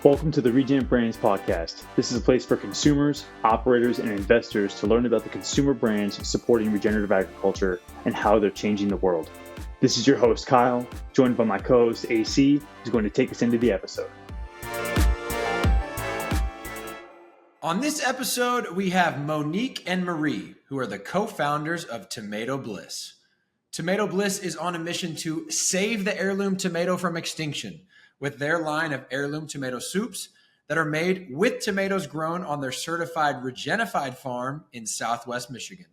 Welcome to the Regen Brands podcast. This is a place for consumers, operators, and investors to learn about the consumer brands supporting regenerative agriculture and how they're changing the world. This is your host, Kyle, joined by my co-host, AC, who's going to take us into the episode. On this episode, we have Monique and Marie, who are the co-founders of Tomato Bliss. Tomato Bliss is on a mission to save the heirloom tomato from extinction with their line of heirloom tomato soups that are made with tomatoes grown on their certified Regenified farm in Southwest Michigan.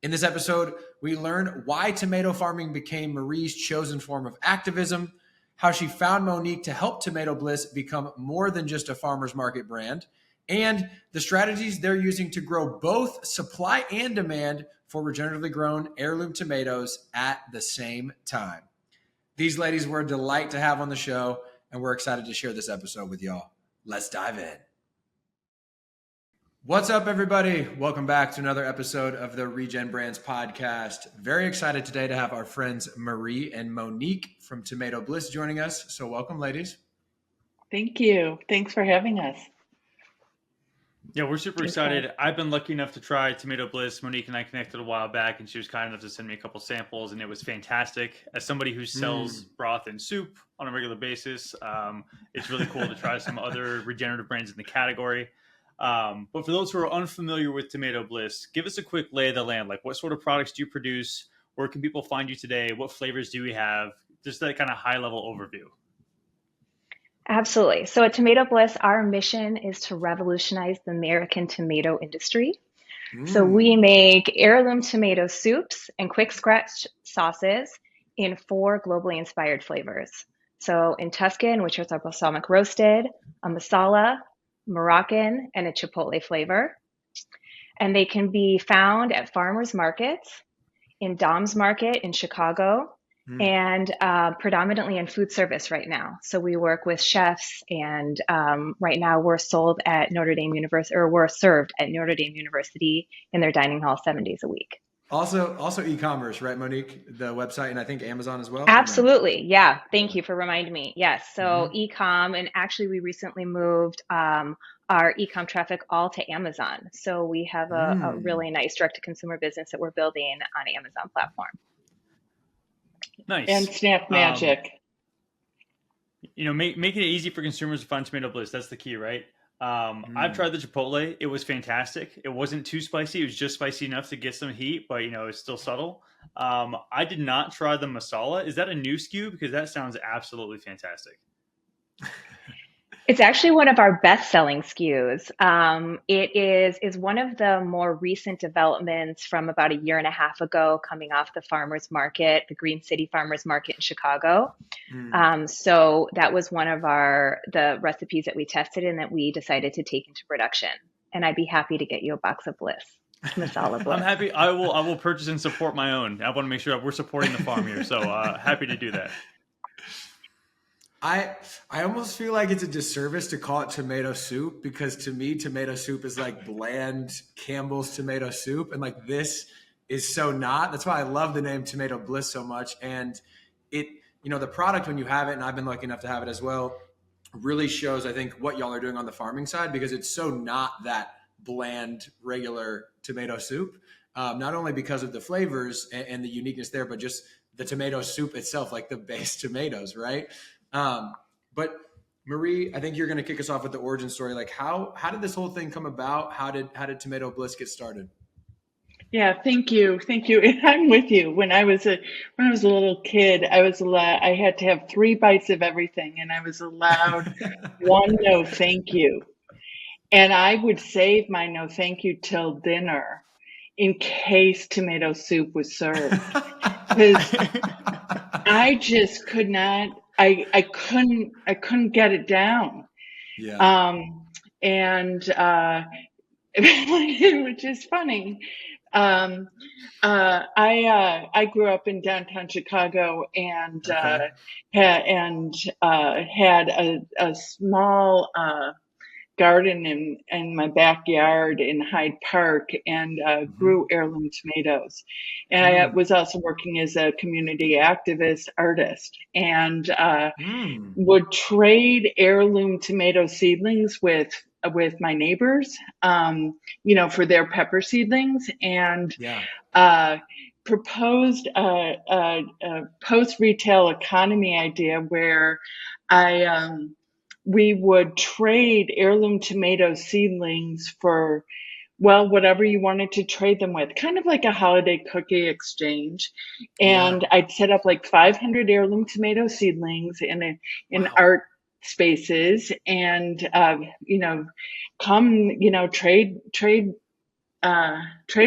In this episode, we learn why tomato farming became Marie's chosen form of activism, how she found Monique to help Tomato Bliss become more than just a farmer's market brand, and the strategies they're using to grow both supply and demand for regeneratively grown heirloom tomatoes at the same time. These ladies were a delight to have on the show, and we're excited to share this episode with y'all. Let's dive in. What's up, everybody? Welcome back to another episode of the Regen Brands podcast. Very excited today to have our friends Marie and Monique from Tomato Bliss joining us. So welcome, ladies. Thank you. Thanks for having us. Yeah, we're super excited. I've been lucky enough to try Tomato Bliss. Monique and I connected a while back, and she was kind enough to send me a couple samples, and it was fantastic. As somebody who sells broth and soup on a regular basis, it's really cool to try some other regenerative brands in the category. But for those who are unfamiliar with Tomato Bliss, give us a quick lay of the land. Like, what sort of products do you produce? Where can people find you today? What flavors do we have? Just that kind of high-level overview. Absolutely. So at Tomato Bliss, our mission is to revolutionize the American tomato industry. So we make heirloom tomato soups and quick scratch sauces in 4 globally inspired flavors. So in Tuscan, which is our balsamic roasted, a masala, Moroccan, and a chipotle flavor. And they can be found at farmers markets, in Dom's Market in Chicago, and predominantly in food service right now. So we work with chefs, and right now we're sold at Notre Dame University, or we're served at Notre Dame University in their dining hall 7 days a week. Also e-commerce, right, Monique? The website, and I think Amazon as well? Absolutely. Yeah. Thank you for reminding me. Yes. So e-com, and actually we recently moved our e-com traffic all to Amazon. So we have a really nice direct-to-consumer business that we're building on Amazon platform. Nice. And Snap Magic. Making it easy for consumers to find Tomato Bliss. That's the key, right? I've tried the Chipotle. It was fantastic. It wasn't too spicy. It was just spicy enough to get some heat, but, it's still subtle. I did not try the masala. Is that a new SKU? Because that sounds absolutely fantastic. It's actually one of our best-selling SKUs. It is one of the more recent developments from about a year and a half ago, coming off the farmers market, the Green City Farmers Market in Chicago. So that was one of the recipes that we tested and that we decided to take into production. And I'd be happy to get you a box of Bliss, masala Bliss. I'm happy. I will purchase and support my own. I want to make sure that we're supporting the farm here. So happy to do that. I almost feel like it's a disservice to call it tomato soup, because to me, tomato soup is like bland Campbell's tomato soup. And like, this is so not. That's why I love the name Tomato Bliss so much. And it, the product, when you have it, and I've been lucky enough to have it as well, really shows, I think, what y'all are doing on the farming side, because it's so not that bland, regular tomato soup. Not only because of the flavors and the uniqueness there, but just the tomato soup itself, like the base tomatoes, right? But Marie, I think you're going to kick us off with the origin story. Like, how did this whole thing come about? How did Tomato Bliss get started? Yeah, thank you. And I'm with you. When I was a little kid, I had to have 3 bites of everything, and I was allowed 1 no thank you. And I would save my no thank you till dinner in case tomato soup was served. Because I just could not. I couldn't get it down. Yeah. Which is funny. I grew up in downtown Chicago and had a small garden in my backyard in Hyde Park and grew heirloom tomatoes. And I was also working as a community activist artist and would trade heirloom tomato seedlings with my neighbors, for their pepper seedlings, and proposed a post-retail economy idea where we would trade heirloom tomato seedlings for, well, whatever you wanted to trade them with, kind of like a holiday cookie exchange. And I'd set up like 500 heirloom tomato seedlings in art spaces and, come, trade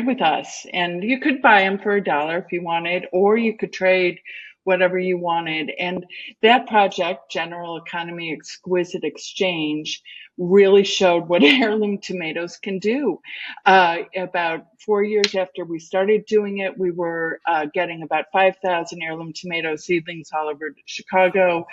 with us. And you could buy them for $1 if you wanted, or you could trade whatever you wanted. And that project, General Economy Exquisite Exchange, really showed what heirloom tomatoes can do. About 4 years after we started doing it, we were getting about 5,000 heirloom tomato seedlings all over Chicago.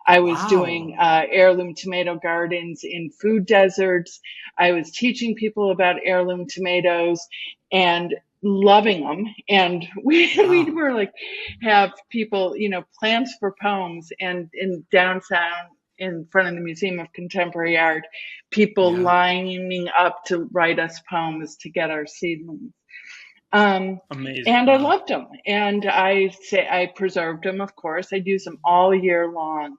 I was doing heirloom tomato gardens in food deserts. I was teaching people about heirloom tomatoes and loving them. And we were like, have people, plants for poems, and in downtown in front of the Museum of Contemporary Art, people lining up to write us poems to get our seedlings. Amazing. And I loved them. And I preserved them, of course. I'd use them all year long.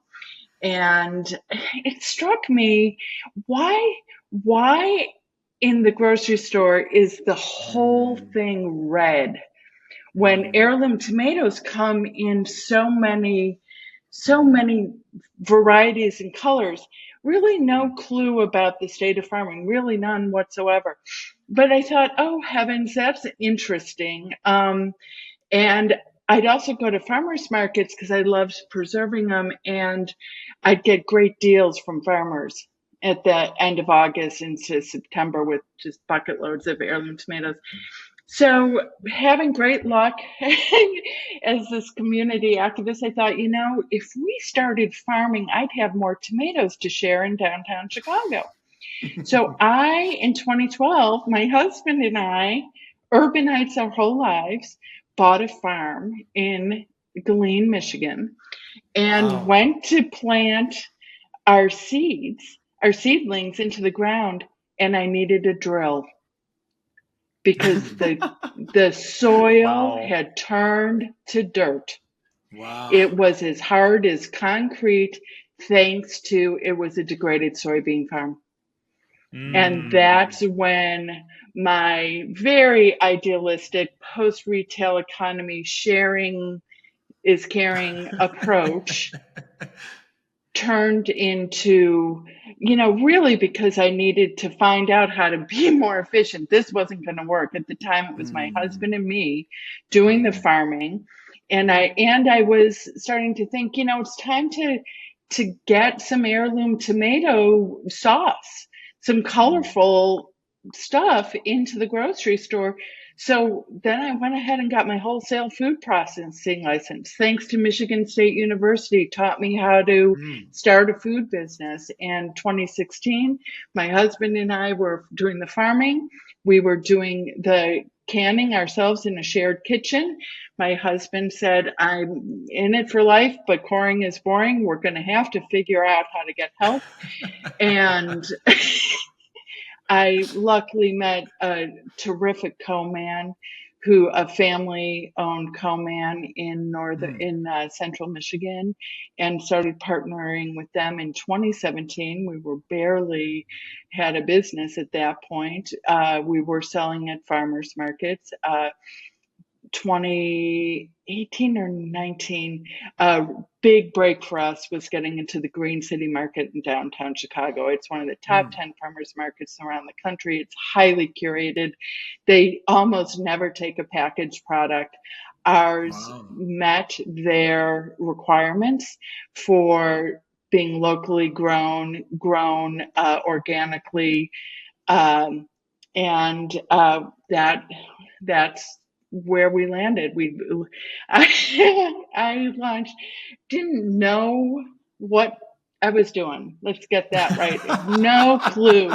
And it struck me, why in the grocery store is the whole thing red when heirloom tomatoes come in so many varieties and colors? Really no clue about the state of farming, really none whatsoever. But I thought, oh heavens, that's interesting. And I'd also go to farmers markets because I loved preserving them, and I'd get great deals from farmers at the end of August into September with just bucket loads of heirloom tomatoes. So having great luck as this community activist, I thought, if we started farming, I'd have more tomatoes to share in downtown Chicago. So in 2012, my husband and I urbanized our whole lives, bought a farm in Galene, Michigan, and went to plant our seedlings into the ground. And I needed a drill because the soil had turned to dirt. Wow. It was as hard as concrete, thanks to it was a degraded soybean farm. And that's when my very idealistic post-retail economy sharing is caring approach turned into, really because I needed to find out how to be more efficient. This wasn't going to work. At the time, it was my husband and me doing the farming. And I was starting to think, it's time to get some heirloom tomato sauce, some colorful stuff into the grocery store. So then I went ahead and got my wholesale food processing license. Thanks to Michigan State University, taught me how to start a food business. In 2016, my husband and I were doing the farming. We were doing the canning ourselves in a shared kitchen. My husband said, I'm in it for life, but coring is boring. We're going to have to figure out how to get help. And I luckily met a terrific co-man, a family-owned co-man in central Michigan, and started partnering with them in 2017. We were barely had a business at that point. We were selling at farmers markets. 2018 or 19, a big break for us was getting into the Green City Market in downtown Chicago. It's one of the top 10 farmers markets around the country. It's highly curated. They almost never take a packaged product. Ours met their requirements for being locally grown organically, and that's where we landed. I launched, didn't know what I was doing. Let's get that right. No clue.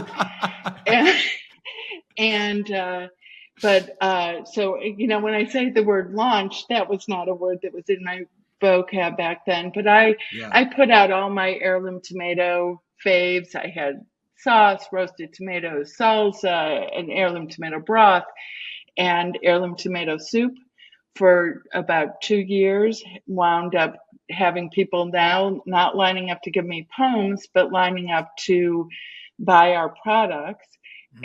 So, when I say the word launch, that was not a word that was in my vocab back then. But I put out all my heirloom tomato faves. I had sauce, roasted tomatoes, salsa, an heirloom tomato broth, and heirloom tomato soup for about 2 years. Wound up having people now not lining up to give me poems, but lining up to buy our products.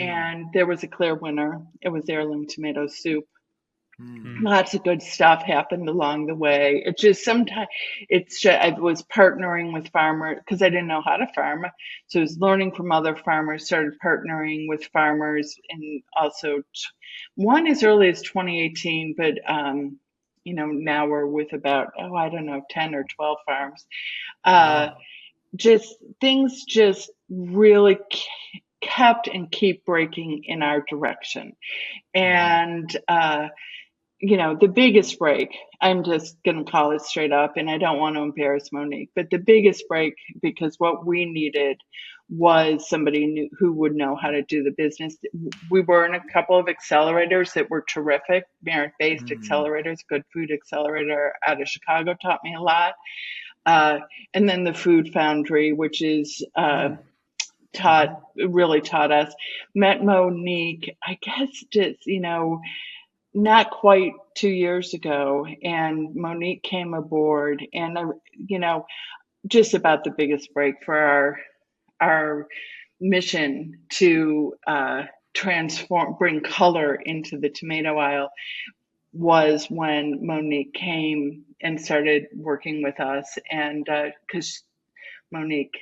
And there was a clear winner. It was heirloom tomato soup. Lots of good stuff happened along the way. It just sometimes I was partnering with farmers because I didn't know how to farm. So I was learning from other farmers, started partnering with farmers, and also one as early as 2018, but now we're with about 10 or 12 farms. Things just really kept and keep breaking in our direction. And the biggest break, I'm just going to call it straight up, and I don't want to embarrass Monique, but the biggest break, because what we needed was somebody who would know how to do the business. We were in a couple of accelerators that were terrific, merit-based accelerators. Good Food Accelerator out of Chicago taught me a lot. And then the Food Foundry, which is really taught us. Met Monique, I guess just, not quite 2 years ago, and Monique came aboard, and just about the biggest break for our mission to bring color into the tomato aisle was when Monique came and started working with us. And because Monique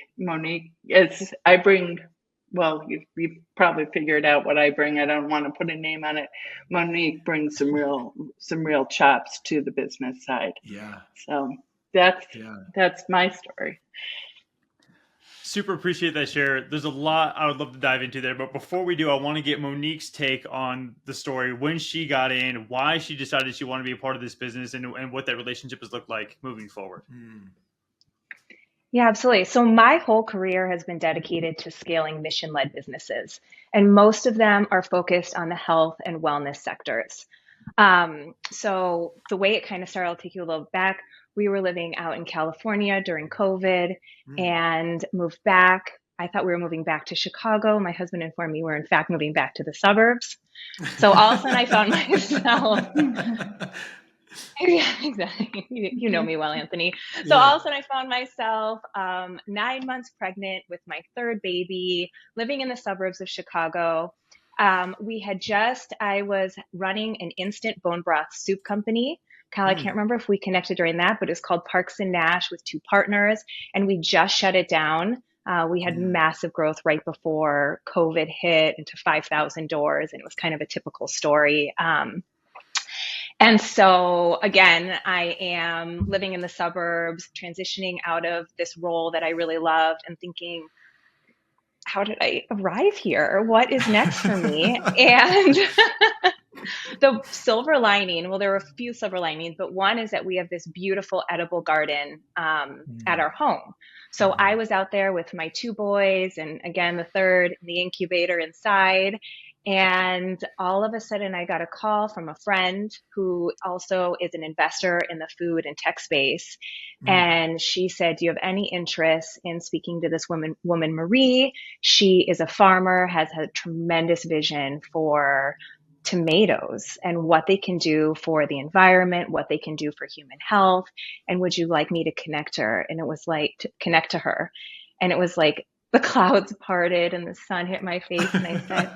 is, I bring. Well, you've probably figured out what I bring. I don't want to put a name on it. Monique brings some real chops to the business side. Yeah. So that's my story. Super appreciate that share. There's a lot I would love to dive into there. But before we do, I want to get Monique's take on the story, when she got in, why she decided she wanted to be a part of this business, and what that relationship has looked like moving forward. Yeah, absolutely. So my whole career has been dedicated to scaling mission-led businesses, and most of them are focused on the health and wellness sectors. So the way it kind of started, I'll take you a little back. We were living out in California during COVID and moved back. I thought we were moving back to Chicago. My husband informed me we're in fact moving back to the suburbs. So all of a sudden I found myself... Yeah, exactly. You know me well, Anthony. So all of a sudden I found myself 9 months pregnant with my third baby, living in the suburbs of Chicago. I was running an instant bone broth soup company. Kyle, I can't remember if we connected during that, but it was called Parks and Nash with 2 partners, and we just shut it down. We had massive growth right before COVID hit into 5,000 doors, and it was kind of a typical story. And so again, I am living in the suburbs, transitioning out of this role that I really loved and thinking, how did I arrive here? What is next for me? And the silver lining, well, there were a few silver linings, but one is that we have this beautiful edible garden at our home. So I was out there with my 2 boys, and again, the third in the incubator inside. And all of a sudden I got a call from a friend who also is an investor in the food and tech space. And she said, do you have any interest in speaking to this woman, Marie? She is a farmer, has a tremendous vision for tomatoes and what they can do for the environment, what they can do for human health. And would you like me to connect her? And it was like, to connect to her. And it was like, the clouds parted and the sun hit my face, and I said,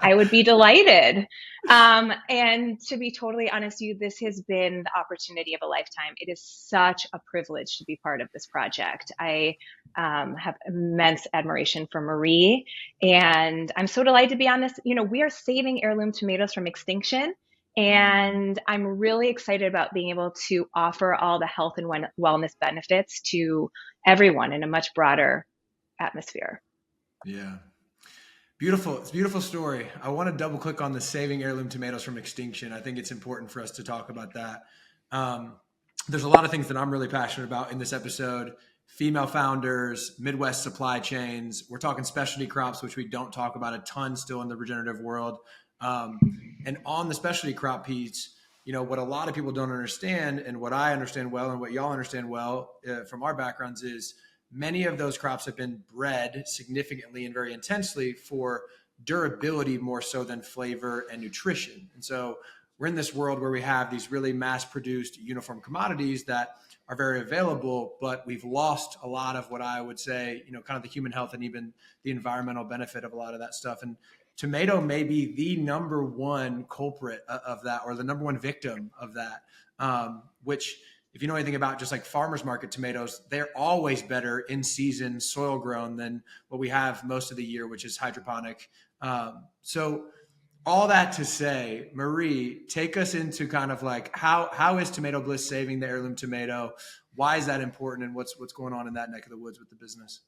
I would be delighted. And to be totally honest with you, this has been the opportunity of a lifetime. It is such a privilege to be part of this project. I have immense admiration for Marie, and I'm so delighted to be on this. We are saving heirloom tomatoes from extinction. And I'm really excited about being able to offer all the health and wellness benefits to everyone in a much broader atmosphere. Yeah. Beautiful. It's a beautiful story. I want to double click on the saving heirloom tomatoes from extinction. I think it's important for us to talk about that. There's a lot of things that I'm really passionate about in this episode. female founders, Midwest supply chains. We're talking specialty crops, which we don't talk about a ton still in the regenerative world. And on the specialty crop piece, what a lot of people don't understand, and what I understand well, and what y'all understand well from our backgrounds, is many of those crops have been bred significantly and very intensely for durability more so than flavor and nutrition. And so we're in this world where we have these really mass-produced uniform commodities that are very available, but we've lost a lot of what I would say, kind of the human health and even the environmental benefit of a lot of that stuff. And tomato may be the number one culprit of that, or the number one victim of that, which, if you know anything about just like farmers market tomatoes, they're always better in season soil grown than what we have most of the year, which is hydroponic. So all that to say, Marie, take us into kind of like how is Tomato Bliss saving the heirloom tomato? Why is that important, and what's going on in that neck of the woods with the business?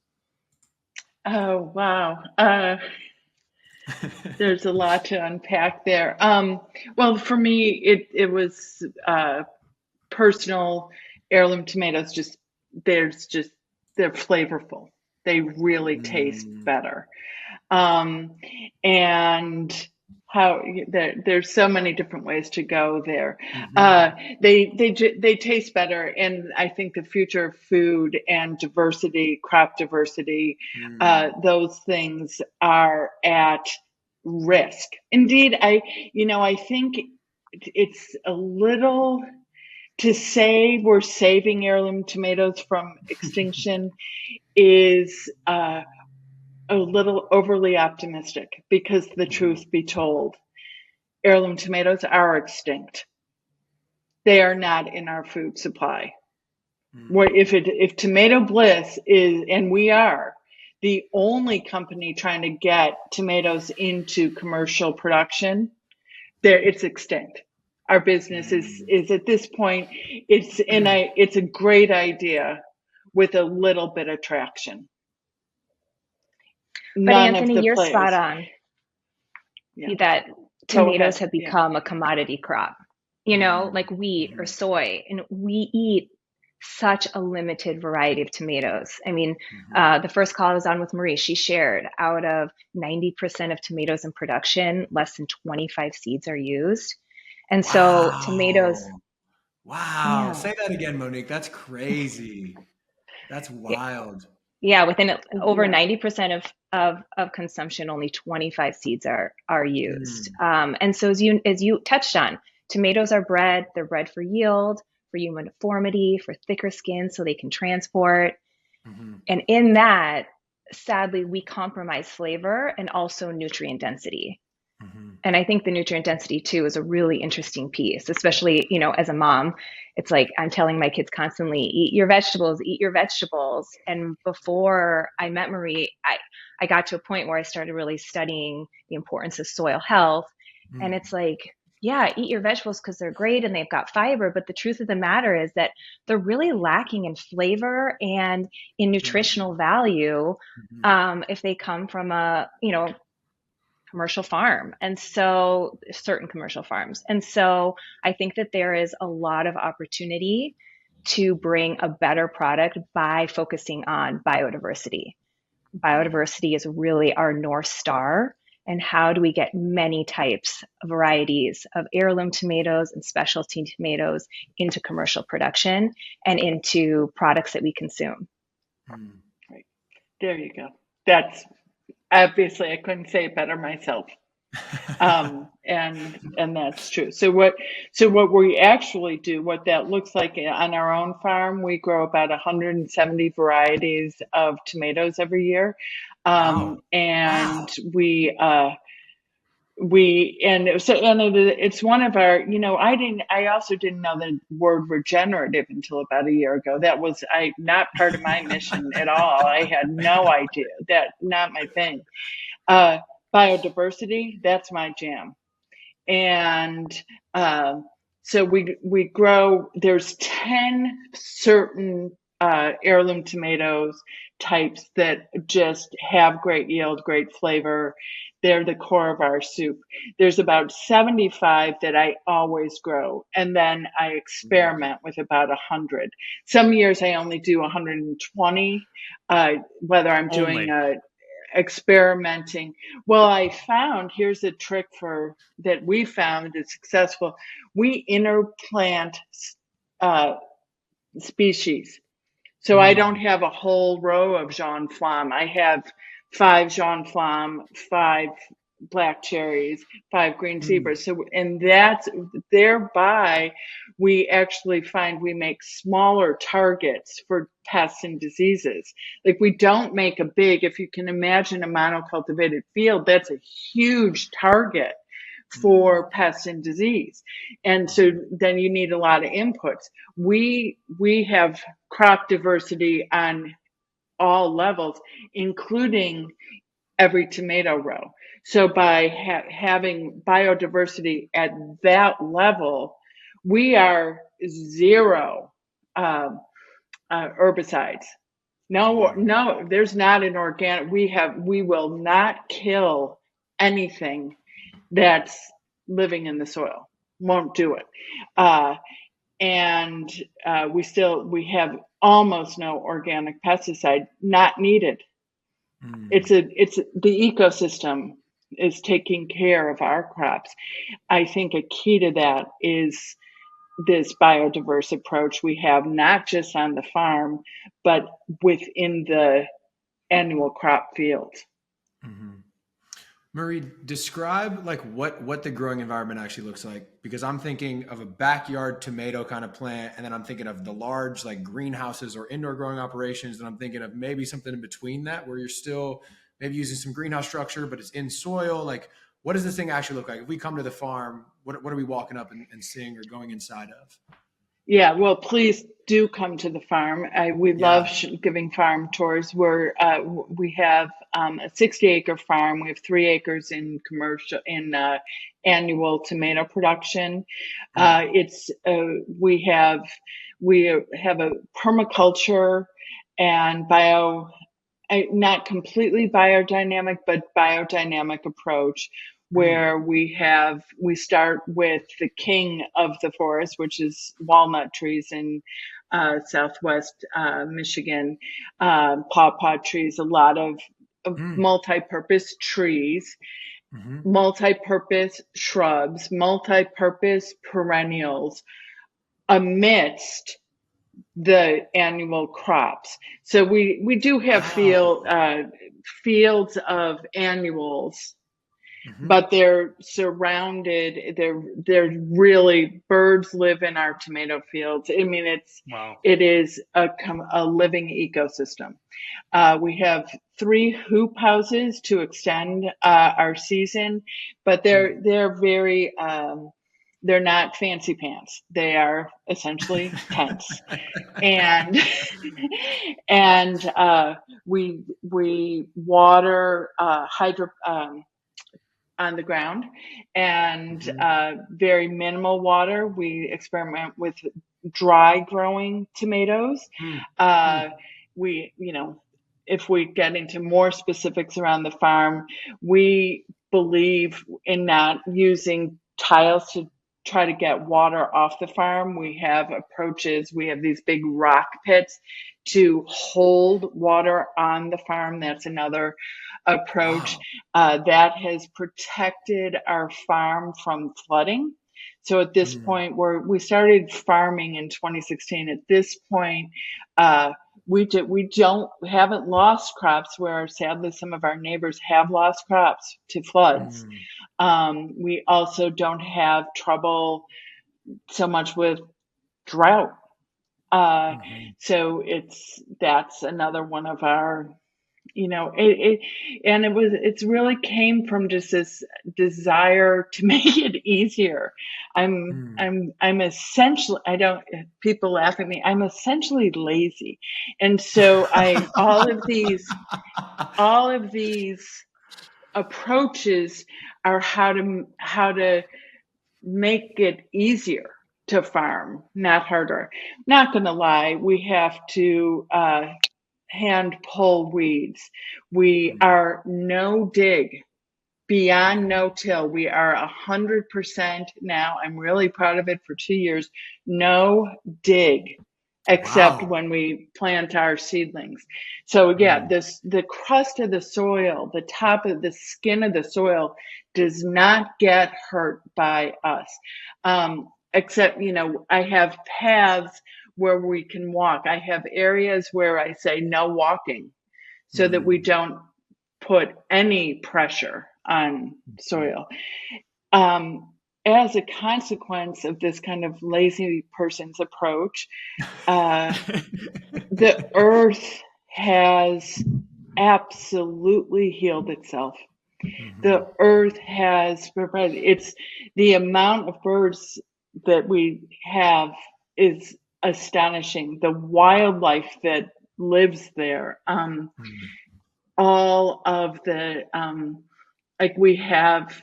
Oh, wow. There's a lot to unpack there. Well, for me, it was personal. Heirloom tomatoes, they're flavorful. They really taste better. And there's so many different ways to go there. They taste better, and I think the future of food and diversity, crop diversity, those things are at risk. Indeed, I think it's a little to say we're saving heirloom tomatoes from extinction is a little overly optimistic, because the truth be told, heirloom tomatoes are extinct. They are not in our food supply. If Tomato Bliss is, and we are the only company trying to get tomatoes into commercial production, it's extinct. Our business is at this point, it's a great idea with a little bit of traction. But Anthony, you're spot on. Yeah. That tomatoes have become a commodity crop, like wheat or soy, and we eat such a limited variety of tomatoes. I mean, the first call I was on with Marie, she shared out of 90% of tomatoes in production, less than 25 seeds are used. And so tomatoes. Wow. Yeah. Say that again, Monique. That's crazy. That's wild. Yeah, within over 90% of consumption, only 25 seeds are used. And so as you touched on, tomatoes are bred. They're bred for yield, for uniformity, for thicker skin, so they can transport. And in that, sadly, we compromise flavor and also nutrient density. And I think the nutrient density too is a really interesting piece, especially, as a mom. It's like I'm telling my kids constantly, eat your vegetables. And before I met Marie, I got to a point where I started really studying the importance of soil health. And it's like, yeah, eat your vegetables because they're great and they've got fiber. But the truth of the matter is that they're really lacking in flavor and in nutritional value if they come from a, commercial farm. And so certain commercial farms. And so I think that there is a lot of opportunity to bring a better product by focusing on biodiversity. Biodiversity is really our North Star. And how do we get many types, varieties of heirloom tomatoes and specialty tomatoes into commercial production and into products that we consume? Right. There you go. That's obviously, I couldn't say it better myself. And that's true. So what we actually do, what that looks like on our own farm, we grow about 170 varieties of tomatoes every year. And it's one of our, I also didn't know the word regenerative until about a year ago. That was not part of my mission at all. I had no idea. Not my thing. Biodiversity, that's my jam. And so we grow, there's 10 certain heirloom tomatoes, types that just have great yield, great flavor. They're the core of our soup. There's about 75 that I always grow, and then I experiment with about 100. Some years I only do 120, whether I'm doing experimenting. Well, I found, here's a trick that we found is successful. We interplant species. So I don't have a whole row of Jean Flamme. I have 5 Jean Flamme, 5 black cherries, 5 green zebras. So, and that's thereby we actually find we make smaller targets for pests and diseases. Like we don't make a big, if you can imagine a monocultivated field, that's a huge target for pests and disease. And so then you need a lot of inputs. We have crop diversity on all levels, including every tomato row. So by having biodiversity at that level, we are zero herbicides. No, there's not an organic. We will not kill anything that's living in the soil. Won't do it. And we have almost no organic pesticide, not needed. It's the ecosystem is taking care of our crops. I think a key to that is this biodiverse approach we have, not just on the farm, but within the annual crop field. Marie, describe like what the growing environment actually looks like, because I'm thinking of a backyard tomato kind of plant, and then I'm thinking of the large like greenhouses or indoor growing operations, and I'm thinking of maybe something in between that where you're still maybe using some greenhouse structure, but it's in soil. Like, what does this thing actually look like? If we come to the farm, what are we walking up and seeing or going inside of? Yeah, well, please do come to the farm. We love giving farm tours. We have a 60-acre farm. We have 3 acres in annual tomato production. We have a permaculture and not completely biodynamic, but biodynamic approach, where we start with the king of the forest, which is walnut trees in Southwest Michigan, pawpaw trees, a lot of multi-purpose trees, multi-purpose shrubs, multi-purpose perennials amidst the annual crops. So we do have fields of annuals. But they're surrounded. They're really, birds live in our tomato fields. I mean, it is a living ecosystem. We have 3 hoop houses to extend our season, but they're very they're not fancy pants. They are essentially tents, and we water on the ground, and very minimal water. We experiment with dry growing tomatoes. If we get into more specifics around the farm, we believe in not using tiles to try to get water off the farm. We have approaches. We have these big rock pits to hold water on the farm. That's another approach. That has protected our farm from flooding. So at this point, we started farming in 2016. At this point, we haven't lost crops, where sadly some of our neighbors have lost crops to floods. We also don't have trouble so much with drought. So that's another one of our, it's really came from just this desire to make it easier. I'm essentially, people laugh at me. I'm essentially lazy. And so all of these approaches are how to make it easier to farm, not harder. Not going to lie, we have to hand pull weeds. We are no dig, beyond no till. We are 100% now. I'm really proud of it for 2 years. No dig, except when we plant our seedlings. So yeah, the crust of the soil, the top of the skin of the soil does not get hurt by us. Except, I have paths where we can walk. I have areas where I say no walking so that we don't put any pressure on soil. As a consequence of this kind of lazy person's approach, the earth has absolutely healed itself. The earth has provided. It's the amount of birds that we have is astonishing. The wildlife that lives there. All of the we have,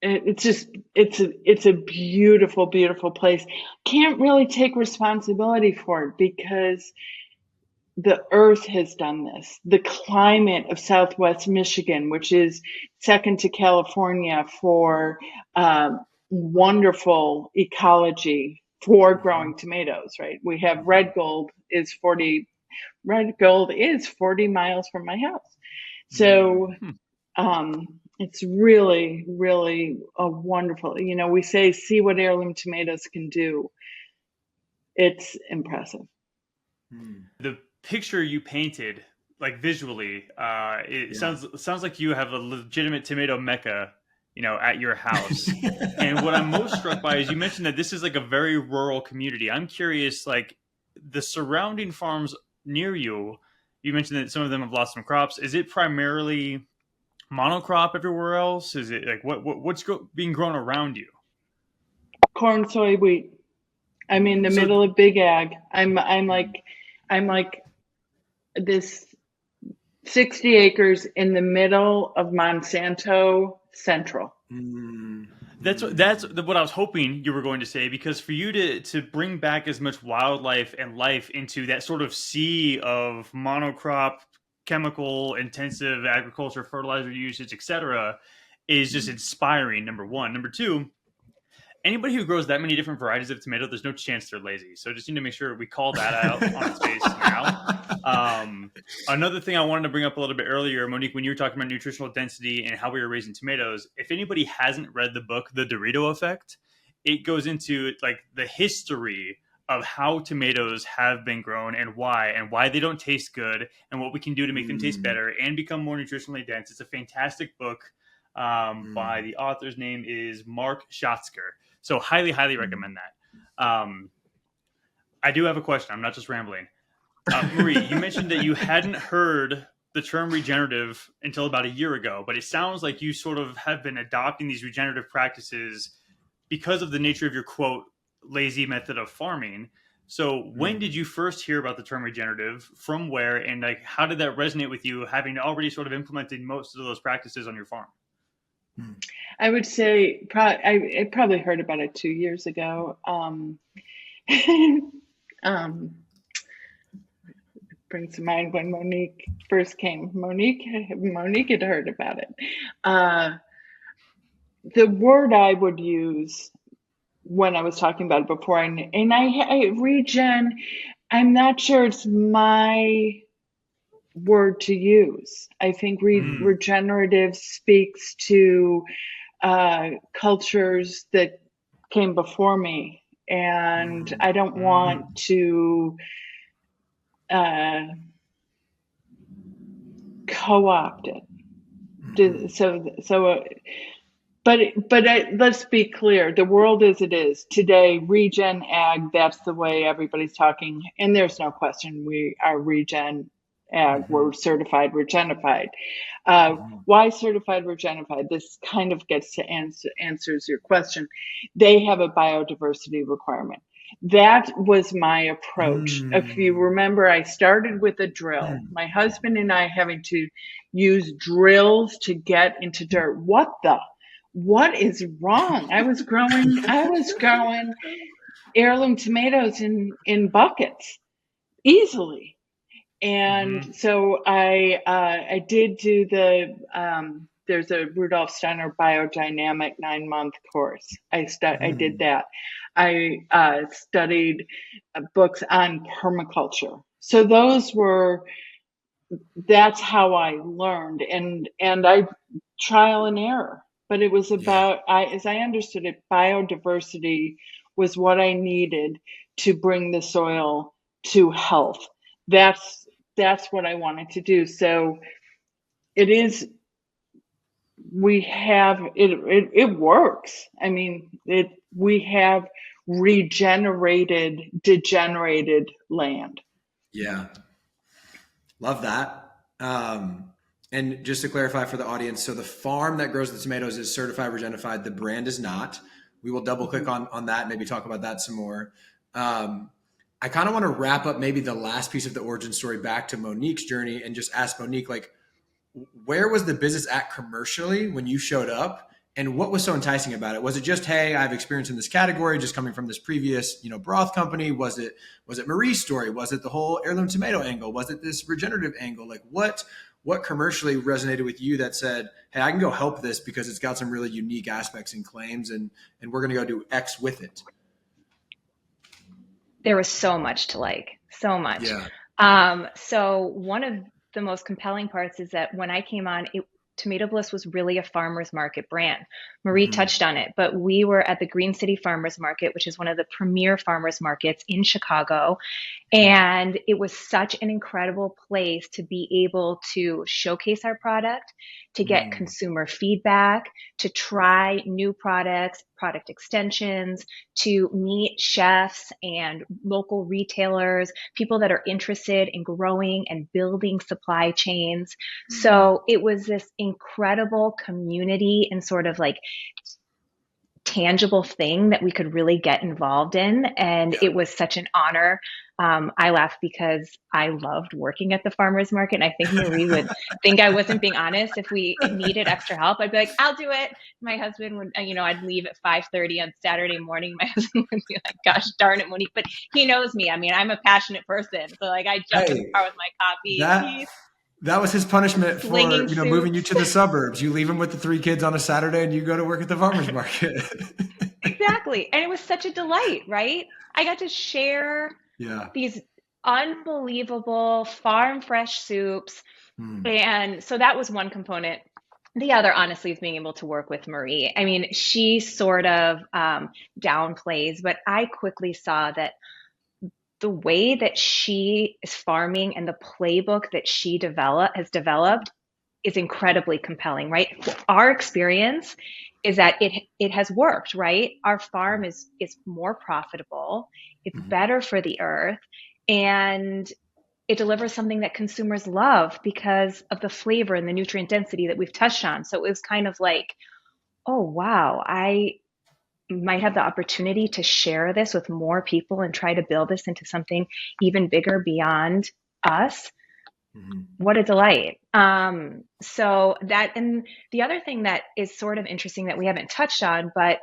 it's a beautiful, beautiful place. Can't really take responsibility for it because the earth has done this. The climate of Southwest Michigan, which is second to California for wonderful ecology for growing tomatoes, right? We have red gold is 40 miles from my house. So it's really, really a wonderful, we say, see what heirloom tomatoes can do. It's impressive. The picture you painted, like visually, it sounds like you have a legitimate tomato mecca, at your house. And what I'm most struck by is you mentioned that this is like a very rural community. I'm curious, like the surrounding farms near you, you mentioned that some of them have lost some crops. Is it primarily monocrop everywhere else? Is it like what's being grown around you? Corn, soy, wheat. I'm in the middle of big ag. I'm like this 60 acres in the middle of Monsanto Central. That's what I was hoping you were going to say, because for you to bring back as much wildlife and life into that sort of sea of monocrop, chemical intensive agriculture, fertilizer usage, etc., is just inspiring, number one. Number two, anybody who grows that many different varieties of tomato, there's no chance they're lazy. So just need to make sure we call that out on its face now. Another thing I wanted to bring up a little bit earlier, Monique, when you were talking about nutritional density and how we were raising tomatoes, if anybody hasn't read the book, The Dorito Effect, it goes into like the history of how tomatoes have been grown and why they don't taste good and what we can do to make them taste better and become more nutritionally dense. It's a fantastic book by the author's name is Mark Schatzker. So highly, highly recommend that. I do have a question. I'm not just rambling. Marie, you mentioned that you hadn't heard the term regenerative until about a year ago, but it sounds like you sort of have been adopting these regenerative practices because of the nature of your, quote, lazy method of farming. So when did you first hear about the term regenerative, from where, and like how did that resonate with you, having already sort of implemented most of those practices on your farm? I would say I probably heard about it 2 years ago. Brings to mind when Monique first came. Monique had heard about it. The word I would use when I was talking about it before, and I regen, I'm not sure it's my word to use. I think regenerative speaks to cultures that came before me, and I don't want to co-opt it. But let's be clear. The world as it is today, regen ag, that's the way everybody's talking. And there's no question we are regen ag. We're certified Regenified. Why certified Regenified? This kind of gets to answers your question. They have a biodiversity requirement. That was my approach. If you remember, I started with a drill. My husband and I having to use drills to get into dirt. What is wrong? I was growing heirloom tomatoes in buckets easily. And so I did do there's a Rudolf Steiner biodynamic 9-month course. I did that. I studied books on permaculture. So that's how I learned, and I trial and error. But it was about, as I understood it, biodiversity was what I needed to bring the soil to health. That's what I wanted to do. So it is. We have it. It works. I mean, we have regenerated degenerated land. Yeah. Love that. And just to clarify for the audience, so the farm that grows the tomatoes is certified Regenified. The brand is not. We will double click on that, maybe talk about that some more. I kind of want to wrap up maybe the last piece of the origin story back to Monique's journey and just ask Monique, like, where was the business at commercially when you showed up? And what was so enticing about it? Was it just, hey, I have experience in this category, just coming from this previous, broth company? Was it Marie's story? Was it the whole heirloom tomato angle? Was it this regenerative angle? Like what commercially resonated with you that said, hey, I can go help this because it's got some really unique aspects and claims, and we're going to go do X with it? There was so much to like, so much. Yeah. So one of the most compelling parts is that when I came on, Tomato Bliss was really a farmer's market brand. Marie touched on it, but we were at the Green City Farmers Market, which is one of the premier farmers markets in Chicago. And it was such an incredible place to be able to showcase our product, to get consumer feedback, to try new products, product extensions, to meet chefs and local retailers, people that are interested in growing and building supply chains. So it was this incredible community and sort of like tangible thing that we could really get involved in. And it was such an honor. I laugh because I loved working at the farmer's market. And I think Marie would think I wasn't being honest. If we needed extra help, I'd be like, I'll do it. My husband would, I'd leave at 5:30 on Saturday morning. My husband would be like, gosh darn it, Monique. But he knows me. I mean, I'm a passionate person. So like I jump in the car with my coffee. That was his punishment for, Slinging moving you to the suburbs. You leave him with the 3 kids on a Saturday and you go to work at the farmer's market. Exactly. And it was such a delight, right? I got to share these unbelievable farm fresh soups. And so that was one component. The other, honestly, is being able to work with Marie. I mean, she sort of downplays, but I quickly saw that the way that she is farming and the playbook that she has developed is incredibly compelling, right? Our experience is that it has worked, right? Our farm is more profitable, it's better for the earth, and it delivers something that consumers love because of the flavor and the nutrient density that we've touched on. So it was kind of like, oh wow, I might have the opportunity to share this with more people and try to build this into something even bigger beyond us. What a delight. So that, and the other thing that is sort of interesting that we haven't touched on, but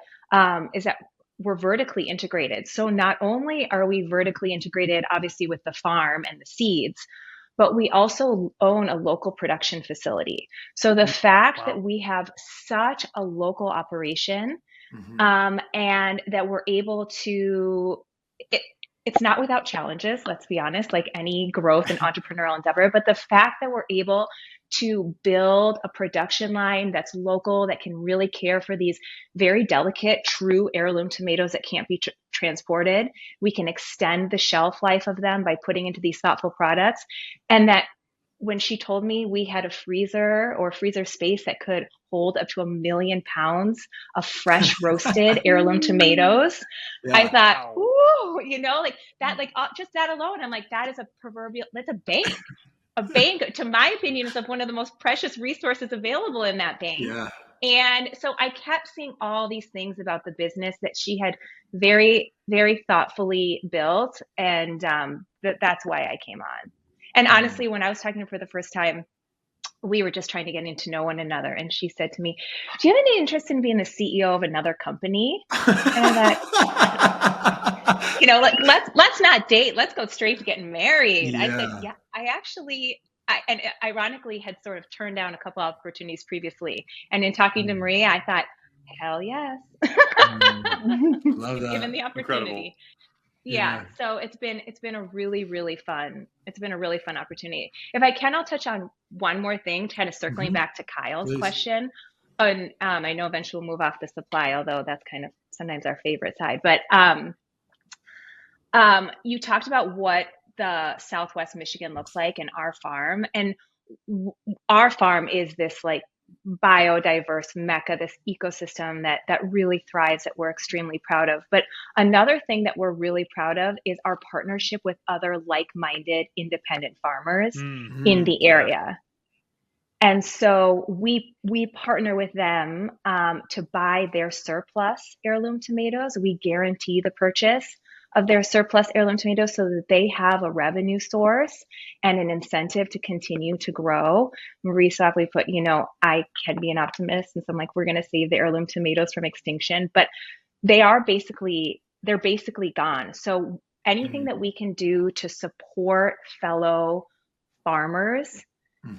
is that we're vertically integrated. So not only are we vertically integrated, obviously with the farm and the seeds, but we also own a local production facility. So the fact that we have such a local operation, and that we're able to, it's not without challenges, let's be honest, like any growth and entrepreneurial endeavor, but the fact that we're able to build a production line that's local, that can really care for these very delicate, true heirloom tomatoes that can't be transported. We can extend the shelf life of them by putting into these thoughtful products. And that when she told me we had a freezer space that could hold up to 1 million pounds of fresh roasted heirloom tomatoes, I thought, ooh, like that, like just that alone, I'm like, that is a proverbial, that's a bank. A bank, to my opinion, is one of the most precious resources available in that bank. Yeah. And so I kept seeing all these things about the business that she had very, very thoughtfully built. And that's why I came on. And honestly, when I was talking to her for the first time, we were just trying to get to know one another. And she said to me, do you have any interest in being the CEO of another company? And I thought, let's not date. Let's go straight to getting married. I said, yeah, I actually, and ironically, had sort of turned down a couple opportunities previously. And in talking to Marie, I thought, hell yes, Love if given that. the Incredible. opportunity. So it's been a really fun opportunity. If I can, I'll touch on one more thing, kind of circling back to Kyle's Please. question. And I know eventually we'll move off the supply, although that's kind of sometimes our favorite side. But you talked about what the Southwest Michigan looks like and our farm, and our farm is this like biodiverse mecca, this ecosystem that really thrives, that we're extremely proud of. But another thing that we're really proud of is our partnership with other like-minded independent farmers in the area. And so we partner with them to buy their surplus heirloom tomatoes. We guarantee the purchase of their surplus heirloom tomatoes so that they have a revenue source and an incentive to continue to grow. Marie softly put, I can be an optimist, and so I'm like, we're going to save the heirloom tomatoes from extinction, but they're basically gone. So anything that we can do to support fellow farmers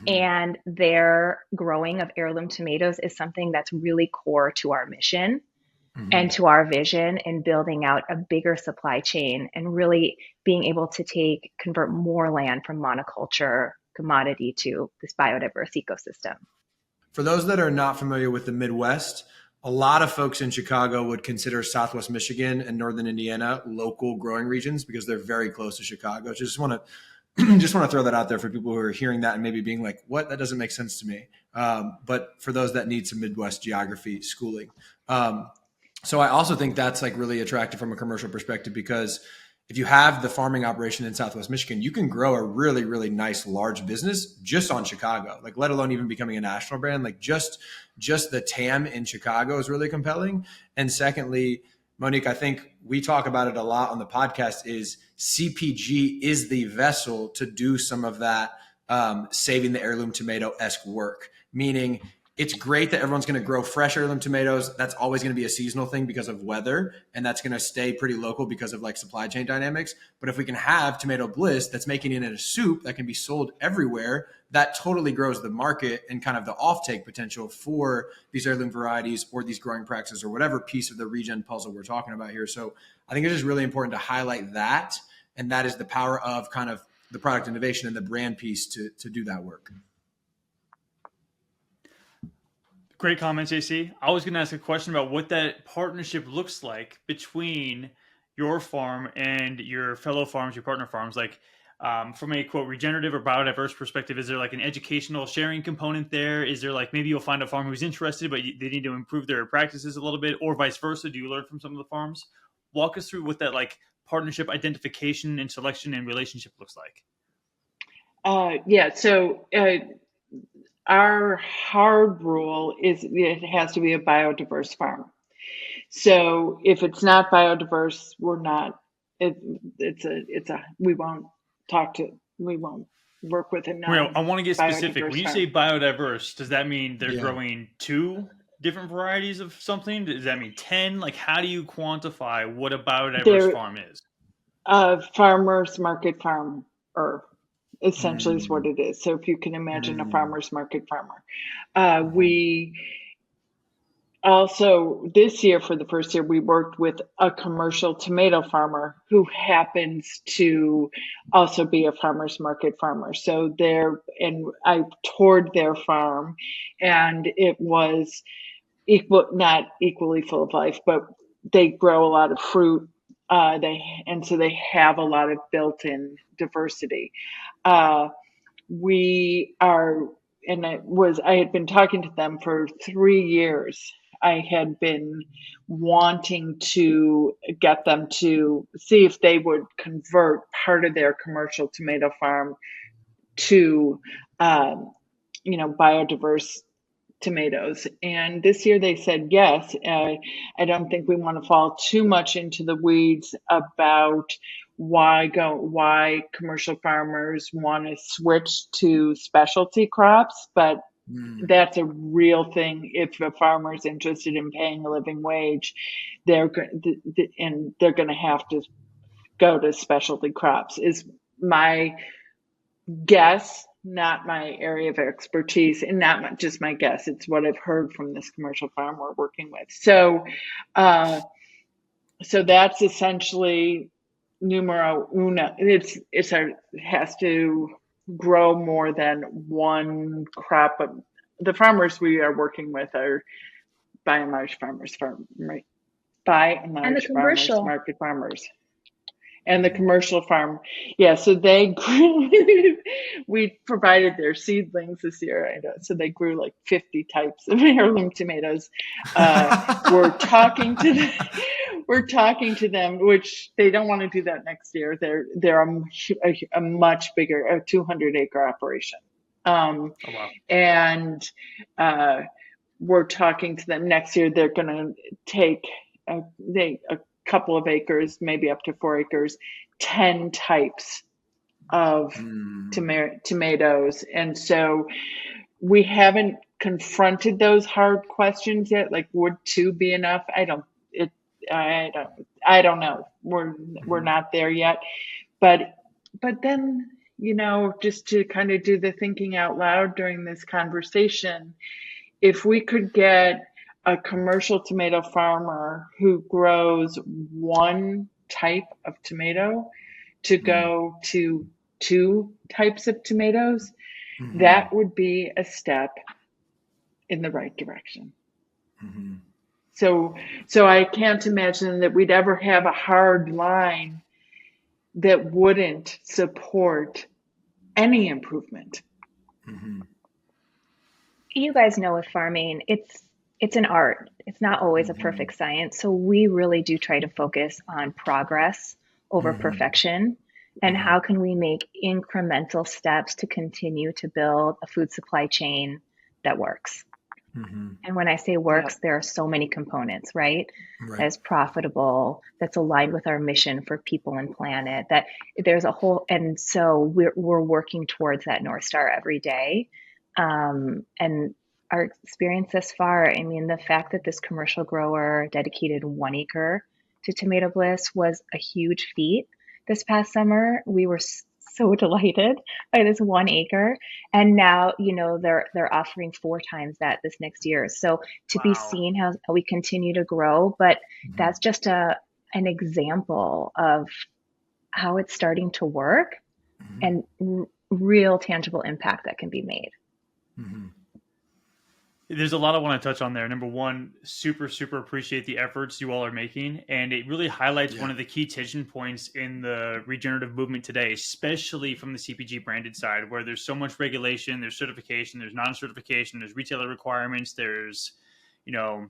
and their growing of heirloom tomatoes is something that's really core to our mission and to our vision in building out a bigger supply chain and really being able to convert more land from monoculture commodity to this biodiverse ecosystem. For those that are not familiar with the Midwest, a lot of folks in Chicago would consider Southwest Michigan and Northern Indiana local growing regions because they're very close to Chicago. Just want to throw that out there for people who are hearing that and maybe being like, what? That doesn't make sense to me. But for those that need some Midwest geography schooling. So I also think that's like really attractive from a commercial perspective, because if you have the farming operation in Southwest Michigan, you can grow a really, really nice large business just on Chicago, like let alone even becoming a national brand. Like just the TAM in Chicago is really compelling. And secondly, Monique, I think we talk about it a lot on the podcast, is CPG is the vessel to do some of that saving the heirloom tomato-esque work, meaning it's great that everyone's going to grow fresh heirloom tomatoes. That's always going to be a seasonal thing because of weather, and that's going to stay pretty local because of like supply chain dynamics. But if we can have Tomato Bliss that's making it in a soup that can be sold everywhere, that totally grows the market and kind of the offtake potential for these heirloom varieties or these growing practices or whatever piece of the regen puzzle we're talking about here. So I think it's just really important to highlight that, and that is the power of kind of the product innovation and the brand piece to do that work. Great comments, JC. I was going to ask a question about what that partnership looks like between your farm and your fellow farms, your partner farms. Like from a quote regenerative or biodiverse perspective, is there like an educational sharing component there? Is there like maybe you'll find a farm who's interested, but they need to improve their practices a little bit, or vice versa? Do you learn from some of the farms? Walk us through what that like partnership identification and selection and relationship looks like. So our hard rule is it has to be a biodiverse farm. So if it's not biodiverse, we're not. We won't work with it. I want to get specific. When you say biodiverse, does that mean they're growing 2 different varieties of something? Does that mean 10? Like, how do you quantify what a biodiverse farm is? Farmers market farmer, essentially is what it is. So if you can imagine a farmer's market farmer. We also, this year, for the first year, we worked with a commercial tomato farmer who happens to also be a farmer's market farmer. So I toured their farm, and it was not equally full of life, but they grow a lot of fruit. So they have a lot of built-in diversity. I had been talking to them for 3 years. I had been wanting to get them to see if they would convert part of their commercial tomato farm to, biodiverse tomatoes. And this year they said yes. I don't think we want to fall too much into the weeds about why commercial farmers want to switch to specialty crops, but that's a real thing. If a farmer is interested in paying a living wage, they're going to have to go to specialty crops. Is my guess, not my area of expertise, and not just my guess. It's what I've heard from this commercial farm we're working with. So, so that's essentially numero uno. It has to grow more than one crop. But the farmers we are working with are by and large farmers, market farmers. And the commercial farm, so they grew, we provided their seedlings this year. I know, so they grew like 50 types of heirloom tomatoes. We're talking to them, which they don't want to do that next year. They're a much bigger, a 200-acre operation. Oh, wow. And we're talking to them next year. They're going to take a couple of acres, maybe up to 4 acres, 10 types of tomatoes. And so we haven't confronted those hard questions yet. Like, would 2 be enough? I don't know. We're not there yet. But then, just to kind of do the thinking out loud during this conversation, if we could get a commercial tomato farmer who grows one type of tomato to go to 2 types of tomatoes, that would be a step in the right direction. So I can't imagine that we'd ever have a hard line that wouldn't support any improvement. You guys know with farming, it's an art. It's not always a perfect science. So we really do try to focus on progress over perfection, and how can we make incremental steps to continue to build a food supply chain that works. And when I say works, there are so many components, right? That's profitable, that's aligned with our mission for people and planet, that there's a whole, and so we're working towards that North Star every day. And our experience thus far, I mean, the fact that this commercial grower dedicated 1 acre to Tomato Bliss was a huge feat this past summer. We were so delighted by this 1 acre, and now they're offering 4 times that this next year. So to be seen how we continue to grow, but that's just an example of how it's starting to work and real tangible impact that can be made. There's a lot I want to touch on there. Number one, super appreciate the efforts you all are making. And it really highlights one of the key tension points in the regenerative movement today, especially from the CPG branded side, where there's so much regulation, there's certification, there's non-certification, there's retailer requirements, there's, when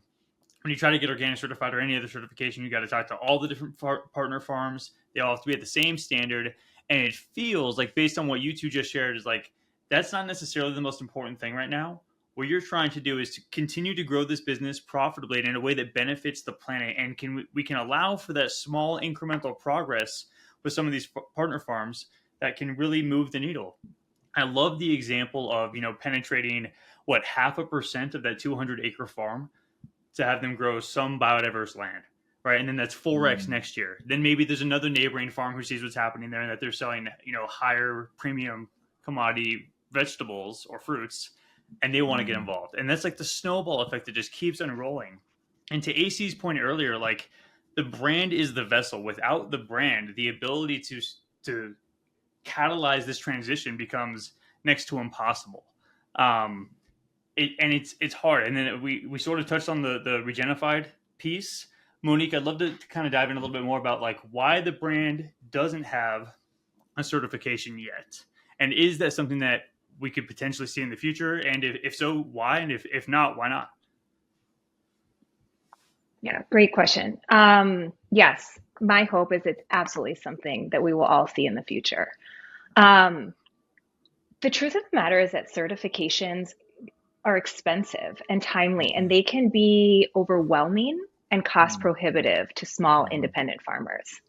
you try to get organic certified or any other certification, you got to talk to all the different partner farms. They all have to be at the same standard. And it feels like, based on what you two just shared, is like, that's not necessarily the most important thing right now. What you're trying to do is to continue to grow this business profitably and in a way that benefits the planet, and we can allow for that small incremental progress with some of these partner farms that can really move the needle. I love the example of penetrating 0.5% of that 200-acre farm to have them grow some biodiverse land, right? And then that's 4x next year. Then maybe there's another neighboring farm who sees what's happening there and that they're selling higher premium commodity vegetables or fruits, and they want to get involved. And that's like the snowball effect that just keeps unrolling. And to AC's point earlier, like, the brand is the vessel. Without the brand, the ability to catalyze this transition becomes next to impossible. It's hard. And then we sort of touched on the Regenified piece. Monique, I'd love to kind of dive in a little bit more about like why the brand doesn't have a certification yet. And is that something that we could potentially see in the future? And if so, why? And if not, why not? Yeah, great question. Yes, my hope is it's absolutely something that we will all see in the future. The truth of the matter is that certifications are expensive and timely, and they can be overwhelming and cost prohibitive to small independent farmers.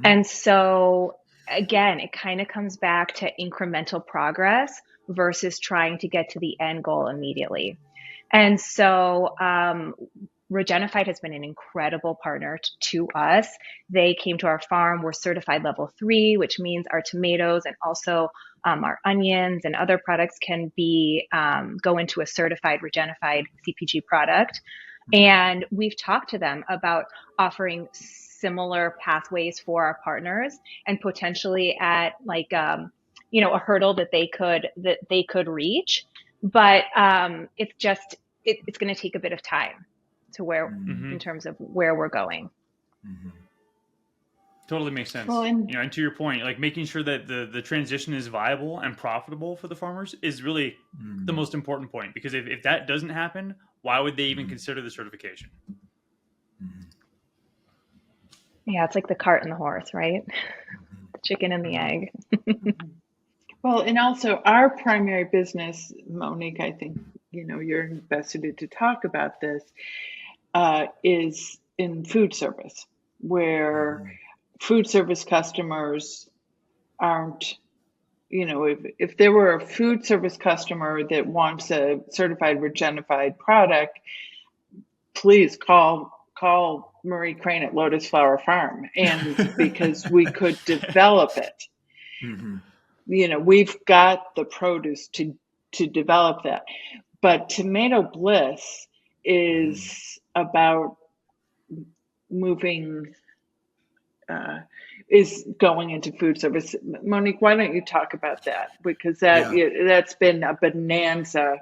And so again, it kind of comes back to incremental progress versus trying to get to the end goal immediately. And so Regenified has been an incredible partner to us. They came to our farm. We're certified level 3, which means our tomatoes and also our onions and other products can be go into a certified Regenified CPG product. And we've talked to them about offering similar pathways for our partners and potentially at like, a hurdle that they could reach. But it's going to take a bit of time to where, in terms of where we're going. Totally makes sense. Well, and to your point, like making sure that the transition is viable and profitable for the farmers is really the most important point, because if that doesn't happen, why would they even consider the certification? Yeah, it's like the cart and the horse, right? The chicken and the egg. well, and also our primary business, Monique, I think, you're best suited to talk about this, is in food service, where food service customers aren't, if there were a food service customer that wants a certified Regenified product, please call Marie Krane at Lotus Flower Farm, and because we could develop it. We've got the produce to develop that. But Tomato Bliss is about moving, is going into food service. Monique, why don't you talk about that? Because that's been a bonanza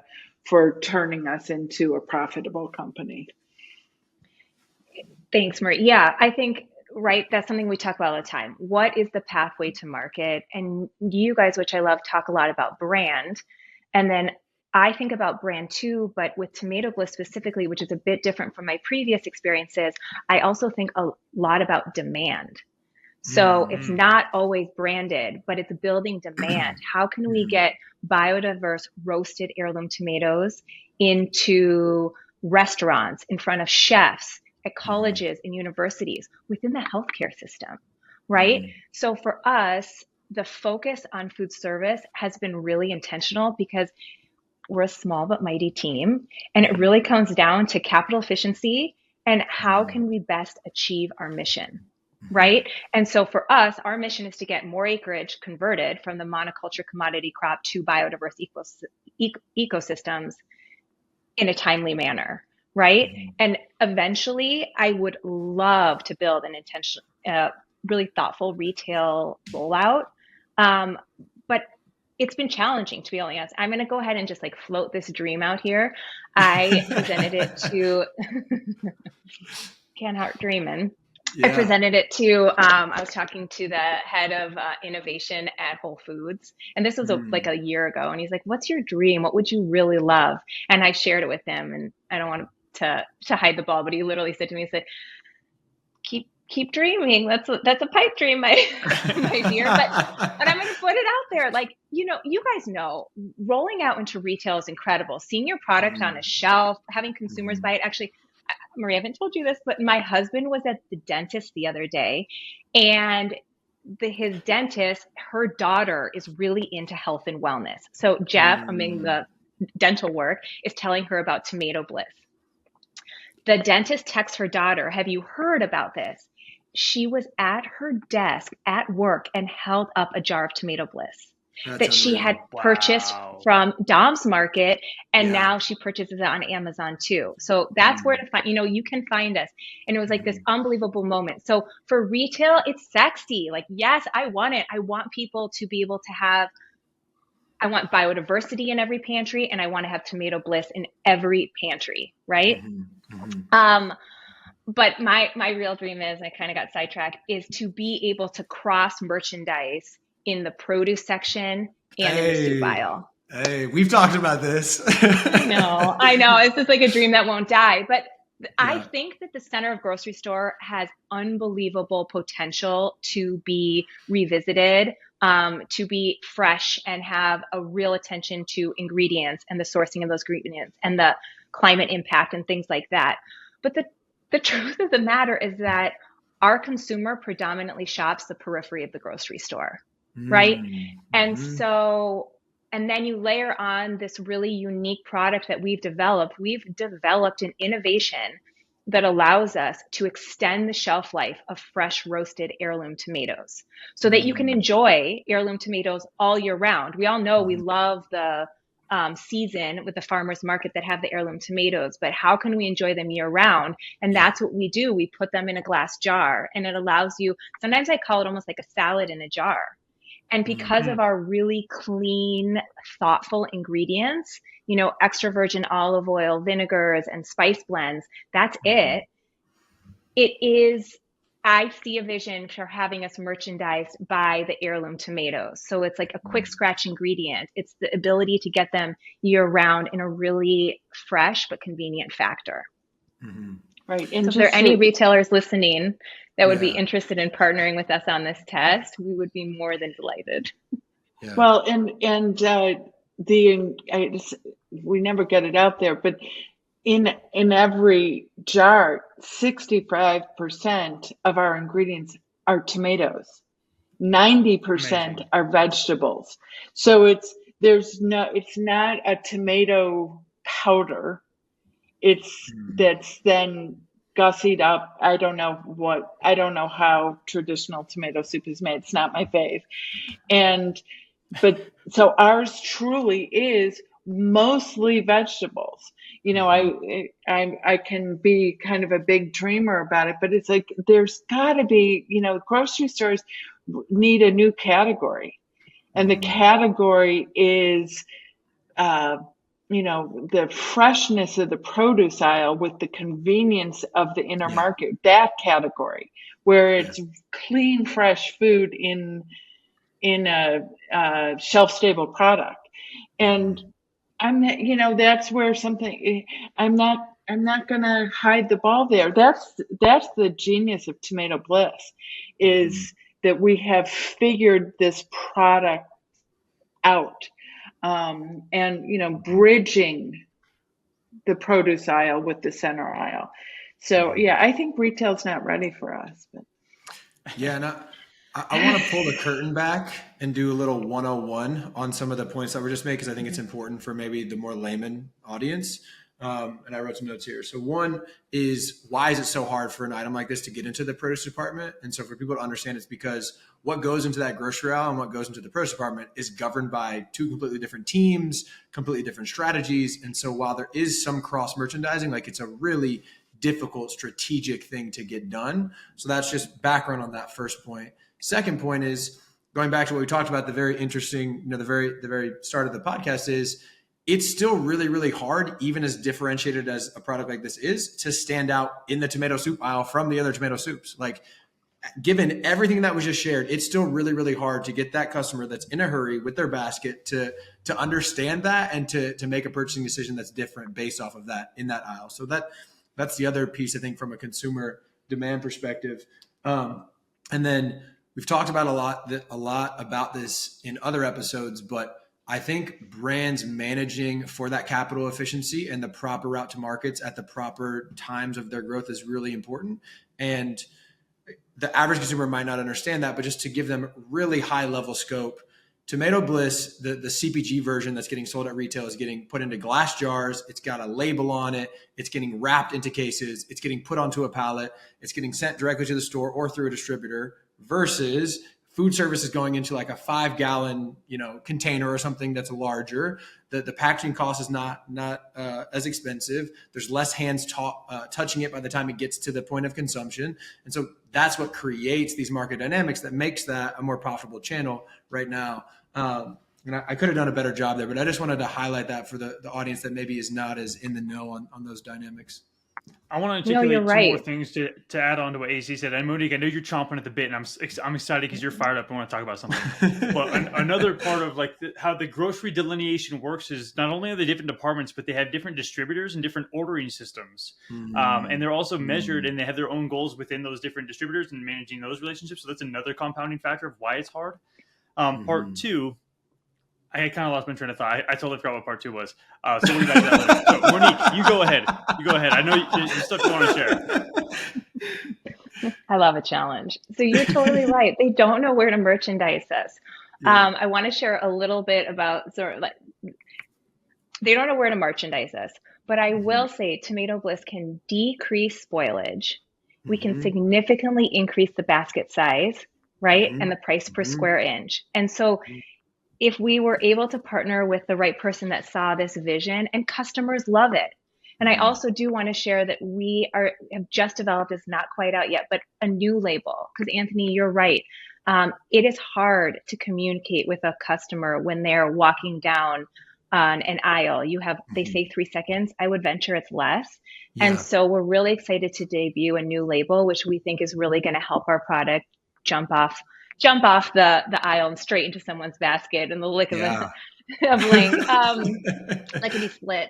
for turning us into a profitable company. Thanks, Marie. Yeah, I think, right, that's something we talk about all the time. What is the pathway to market? And you guys, which I love, talk a lot about brand. And then I think about brand too, but with Tomato Bliss specifically, which is a bit different from my previous experiences, I also think a lot about demand. So it's not always branded, but it's building demand. How can we get biodiverse roasted heirloom tomatoes into restaurants, in front of chefs, at colleges and universities, within the healthcare system, right? So for us, the focus on food service has been really intentional because we're a small but mighty team, and it really comes down to capital efficiency and how can we best achieve our mission, right? And so for us, our mission is to get more acreage converted from the monoculture commodity crop to biodiverse ecosystems in a timely manner, right? And eventually, I would love to build an intentional, really thoughtful retail rollout. But it's been challenging, to be honest. I'm going to go ahead and just like float this dream out here. I presented it to Can't Heart Dreamin'. I presented it to, I was talking to the head of innovation at Whole Foods. And this was like a year ago. And he's like, what's your dream? What would you really love? And I shared it with him. And I don't want to hide the ball, but he literally said to me, he said, keep dreaming. That's a pipe dream, my dear. But I'm going to put it out there. Like, you guys know, rolling out into retail is incredible. Seeing your product on a shelf, having consumers buy it. Actually, Marie, I haven't told you this, but my husband was at the dentist the other day, and his dentist, her daughter is really into health and wellness. So Jeff, among the dental work, is telling her about Tomato Bliss. The dentist texts her daughter, have you heard about this? She was at her desk at work and held up a jar of Tomato Bliss that she had purchased from Dom's Market, and now she purchases it on Amazon too. So that's where to find, you can find us. And it was like this unbelievable moment. So for retail, it's sexy. Like, yes, I want it. I want people to be able to have, I want biodiversity in every pantry, and I want to have Tomato Bliss in every pantry, right? But my real dream is, I kind of got sidetracked, is to be able to cross merchandise in the produce section and in the soup aisle. Hey, we've talked about this. I know. It's just like a dream that won't die. But I think that the center of grocery store has unbelievable potential to be revisited, to be fresh and have a real attention to ingredients and the sourcing of those ingredients and the climate impact and things like that. But the truth of the matter is that our consumer predominantly shops the periphery of the grocery store, right? And so, and then you layer on this really unique product that we've developed. We've developed an innovation that allows us to extend the shelf life of fresh roasted heirloom tomatoes so that you can enjoy heirloom tomatoes all year round. We all know we love the season with the farmers market that have the heirloom tomatoes, but how can we enjoy them year round? And that's what we do. We put them in a glass jar, and it allows you, sometimes I call it almost like a salad in a jar. And because of our really clean, thoughtful ingredients, extra virgin olive oil, vinegars, and spice blends, that's it. It is, I see a vision for having us merchandised by the heirloom tomatoes. So it's like a quick scratch ingredient. It's the ability to get them year round in a really fresh but convenient factor. Right. And so if there are any retailers listening that would be interested in partnering with us on this test, we would be more than delighted. Yeah. Well, we never get it out there, but in every jar, 65% of our ingredients are tomatoes. 90% are vegetables. So it's not a tomato powder. That's then gussied up. I don't know how traditional tomato soup is made. It's not my fave. But so ours truly is mostly vegetables. I can be kind of a big dreamer about it, but it's like, there's gotta be, grocery stores need a new category. And the category is, the freshness of the produce aisle with the convenience of the inner market, that category where it's clean, fresh food in a shelf-stable product. And that's where I'm not going to hide the ball there. That's the genius of Tomato Bliss, is that we have figured this product out. And bridging the produce aisle with the center aisle. So I think retail's not ready for us. But. Yeah, and I want to pull the curtain back and do a little 101 on some of the points that were just made, because I think it's important for maybe the more layman audience. And I wrote some notes here. So one is, why is it so hard for an item like this to get into the produce department? And so for people to understand, it's because what goes into that grocery aisle and what goes into the produce department is governed by two completely different teams, completely different strategies. And so while there is some cross merchandising, like, it's a really difficult strategic thing to get done. So that's just background on that first point. Second point is going back to what we talked about, the very interesting, the very start of the podcast, is it's still really, really hard, even as differentiated as a product like this is, to stand out in the tomato soup aisle from the other tomato soups. Like, given everything that was just shared, it's still really, really hard to get that customer that's in a hurry with their basket to understand that and to make a purchasing decision that's different based off of that in that aisle. So that's the other piece, I think, from a consumer demand perspective. And then we've talked about a lot about this in other episodes, but I think brands managing for that capital efficiency and the proper route to markets at the proper times of their growth is really important. And the average consumer might not understand that, but just to give them really high level scope, Tomato Bliss, the CPG version that's getting sold at retail, is getting put into glass jars. It's got a label on it. It's getting wrapped into cases. It's getting put onto a pallet. It's getting sent directly to the store or through a distributor, versus food service is going into like a 5-gallon, container or something that's larger. The packaging cost is not as expensive. There's less hands touching it by the time it gets to the point of consumption. And so that's what creates these market dynamics that makes that a more profitable channel right now. And I could have done a better job there, but I just wanted to highlight that for the audience that maybe is not as in the know on those dynamics. I want to articulate two more things to add on to what AC said. And Monique, I know you're chomping at the bit, and I'm excited because you're fired up and want to talk about something. But another part of how the grocery delineation works is not only are they different departments, but they have different distributors and different ordering systems. And they're also measured, and they have their own goals within those different distributors and managing those relationships. So that's another compounding factor of why it's hard. Part two, I kind of lost my train of thought. I totally forgot what part two was. So we'll be back to that later. So Monique, you go ahead. I know there's stuff you want to share. I love a challenge. So you're totally right. They don't know where to merchandise this. I want to share a little bit about they don't know where to merchandise us. But I will say Tomato Bliss can decrease spoilage. We can significantly increase the basket size, right? And the price per square inch. And so if we were able to partner with the right person that saw this vision, and customers love it. And I also do want to share that have just developed, it's not quite out yet, but a new label. Because Anthony, you're right. It is hard to communicate with a customer when they're walking down on an aisle. They say 3 seconds. I would venture it's less. Yeah. And so we're really excited to debut a new label, which we think is really going to help our product jump off the aisle and straight into someone's basket in the lick of a blink, lickety split.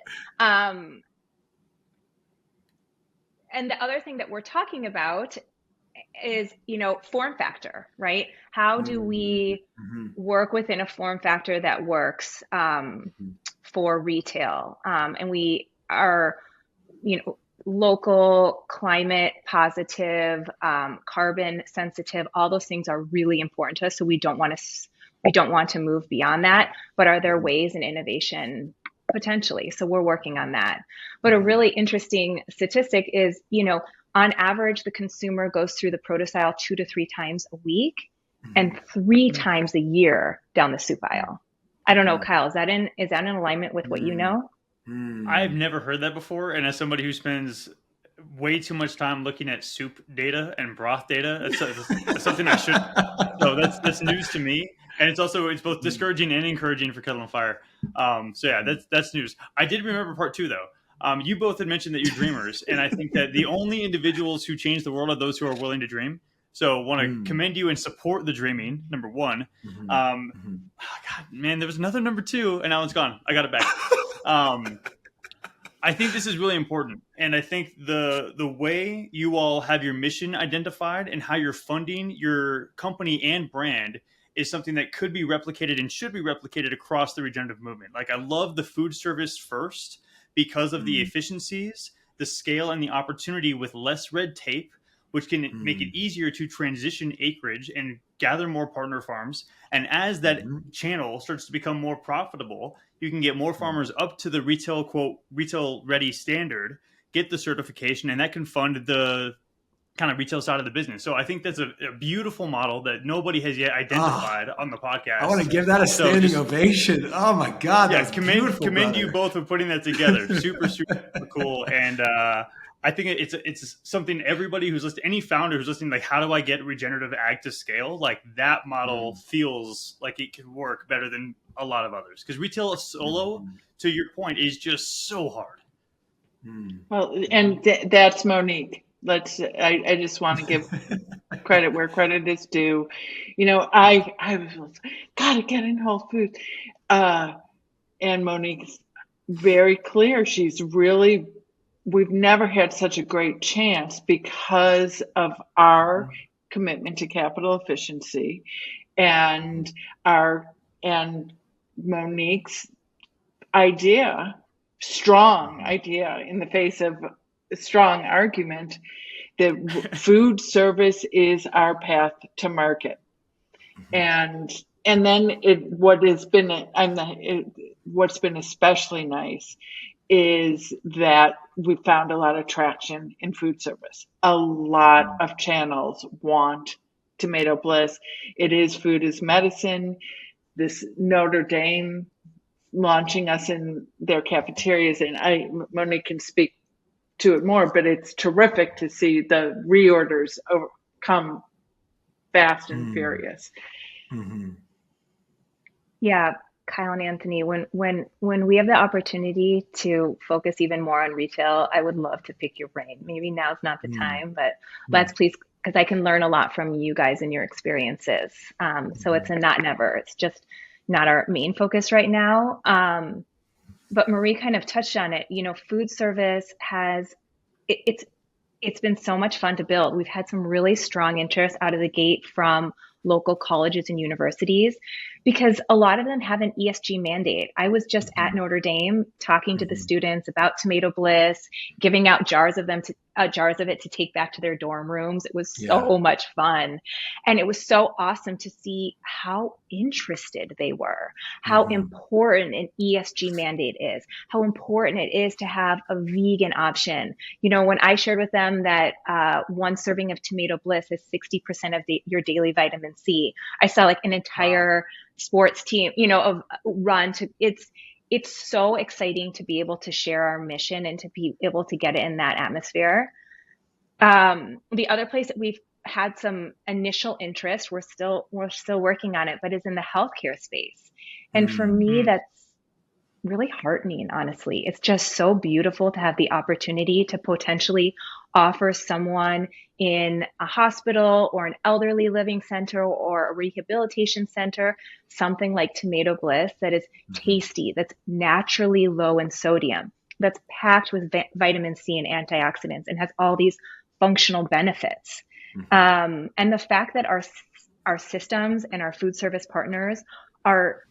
And the other thing that we're talking about is, form factor, right? How do we work within a form factor that works for retail? And we are, local, climate positive, carbon sensitive. All those things are really important to us. So we don't want to move beyond that. But are there ways in innovation? Potentially. So we're working on that. But a really interesting statistic is, on average, the consumer goes through the produce aisle 2 to 3 times a week and 3 times a year down the soup aisle. I don't know, Kyle, is that in alignment with what you know? I've never heard that before. And as somebody who spends way too much time looking at soup data and broth data, that's something I should. So that's news to me. And it's both discouraging and encouraging for Kettle and Fire. So yeah, that's news. I did remember part 2 though. You both had mentioned that you're dreamers, and I think that the only individuals who change the world are those who are willing to dream. So want to commend you and support the dreaming, number 1. Oh God, man, there was another number 2, and now it's gone. I got it back. I think this is really important, and I think the way you all have your mission identified and how you're funding your company and brand is something that could be replicated and should be replicated across the regenerative movement. Like, I love the food service first because of the efficiencies, the scale, and the opportunity with less red tape, which can make it easier to transition acreage and gather more partner farms. And as that channel starts to become more profitable, you can get more farmers up to the retail, quote, retail ready standard, get the certification, and that can fund the kind of retail side of the business. So I think that's a beautiful model that nobody has yet identified on the podcast. I want to give that a standing ovation. Oh my God. Yeah, that's beautiful, commend brother. you both for putting that together. Super, super cool. And I think it's something everybody who's listening, any founder who's listening, like, how do I get regenerative ag to scale? Like, that model feels like it could work better than a lot of others. Because retail solo, to your point, is just so hard. Well, and that's Monique. I just want to give credit where credit is due. I was gotta get in Whole Foods, and Monique's very clear. We've never had such a great chance because of our commitment to capital efficiency and Monique's strong idea in the face of a strong argument that food service is our path to market. And then what's been especially nice is that we found a lot of traction in food service. A lot of channels want Tomato Bliss. It is food as medicine. This Notre Dame launching us in their cafeterias, and Monique can speak to it more, but it's terrific to see the reorders come fast and furious. Yeah, Kyle and Anthony, when we have the opportunity to focus even more on retail, I would love to pick your brain. Maybe now's not the time, but let's please, because I can learn a lot from you guys and your experiences. So it's a not never. It's just not our main focus right now. But Marie kind of touched on it. Food service it's been so much fun to build. We've had some really strong interest out of the gate from local colleges and universities. because a lot of them have an ESG mandate. I was just at Notre Dame talking to the students about Tomato Bliss, giving out jars of it to take back to their dorm rooms. It was so much fun. And it was so awesome to see how interested they were, how important an ESG mandate is, how important it is to have a vegan option. You know, when I shared with them that one serving of Tomato Bliss is 60% of your daily vitamin C, I saw like an entire sports team, you know, of run to it's so exciting to be able to share our mission and to be able to get it in that atmosphere. The other place that we've had some initial interest, we're still working on it, but is in the healthcare space. And for me, that's really heartening, honestly. It's just so beautiful to have the opportunity to potentially offer someone in a hospital or an elderly living center or a rehabilitation center something like Tomato Bliss that is tasty, that's naturally low in sodium, that's packed with vitamin C and antioxidants, and has all these functional benefits. And the fact that our systems and our food service partners are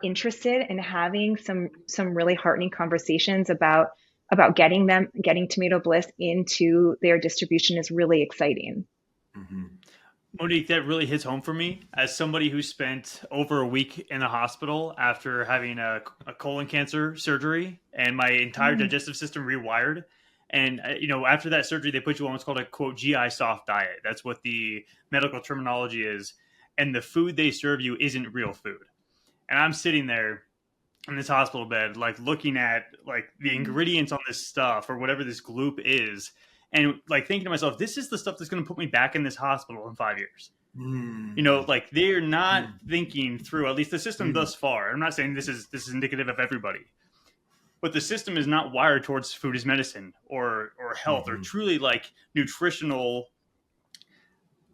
interested in having some really heartening conversations about getting Tomato Bliss into their distribution is really exciting. Monique, that really hits home for me as somebody who spent over a week in a hospital after having a colon cancer surgery and my entire digestive system rewired. And, you know, after that surgery, they put you on what's called a, quote, GI soft diet. That's what the medical terminology is. And the food they serve you isn't real food. And I'm sitting there in this hospital bed, like looking at like the ingredients on this stuff or whatever this gloop is. And like thinking to myself, this is the stuff that's going to put me back in this hospital in 5 years. You know, like they're not thinking through, at least the system thus far. I'm not saying this is indicative of everybody, but the system is not wired towards food as medicine or health or truly like nutritional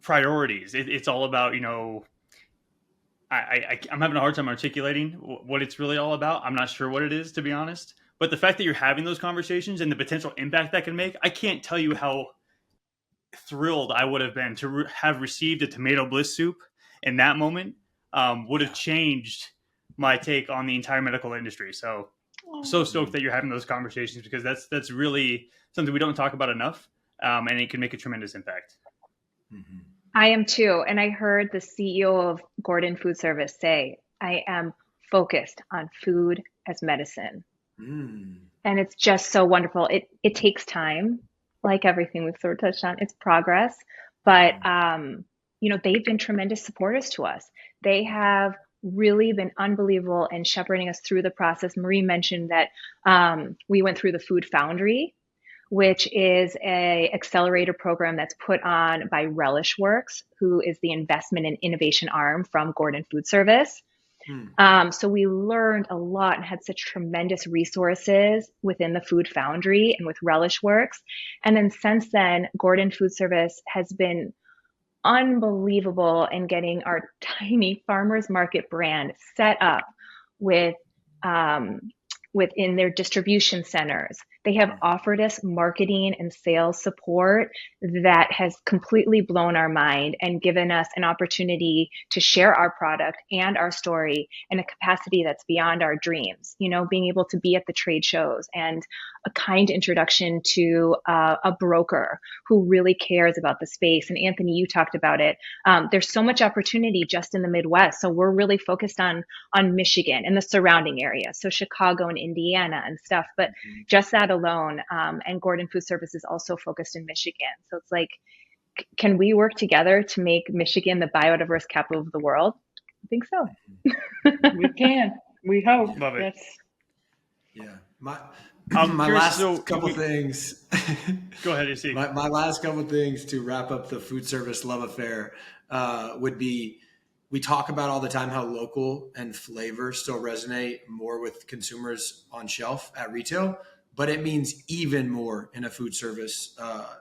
priorities. It's all about, you know, I'm having a hard time articulating what it's really all about. I'm not sure what it is, to be honest. But the fact that you're having those conversations and the potential impact that can make, I can't tell you how thrilled I would have been to have received a Tomato Bliss soup in that moment. Would have changed my take on the entire medical industry. So stoked that you're having those conversations, because that's really something we don't talk about enough, and it can make a tremendous impact. I am too. And I heard the CEO of Gordon Food Service say, I am focused on food as medicine. And it's just so wonderful. It takes time, like everything we've sort of touched on. It's progress. But, you know, they've been tremendous supporters to us. They have really been unbelievable in shepherding us through the process. Marie mentioned that we went through the Food Foundry, which is a accelerator program that's put on by RelishWorks, who is the investment and innovation arm from Gordon Food Service. So we learned a lot and had such tremendous resources within the Food Foundry and with RelishWorks. And then since then, Gordon Food Service has been unbelievable in getting our tiny farmers market brand set up within their distribution centers. They have offered us marketing and sales support that has completely blown our mind and given us an opportunity to share our product and our story in a capacity that's beyond our dreams. You know, being able to be at the trade shows and a kind introduction to a broker who really cares about the space. And Anthony, you talked about it. There's so much opportunity just in the Midwest. So we're really focused on Michigan and the surrounding areas. So Chicago and Indiana and stuff, but just that alone. And Gordon Food Service is also focused in Michigan. So it's like, can we work together to make Michigan the biodiverse capital of the world? I think so. We can. We hope. Love it. Yeah. My last couple things. Go ahead, AC. My last couple things to wrap up the food service love affair would be, we talk about all the time how local and flavor still resonate more with consumers on shelf at retail, but it means even more in a food service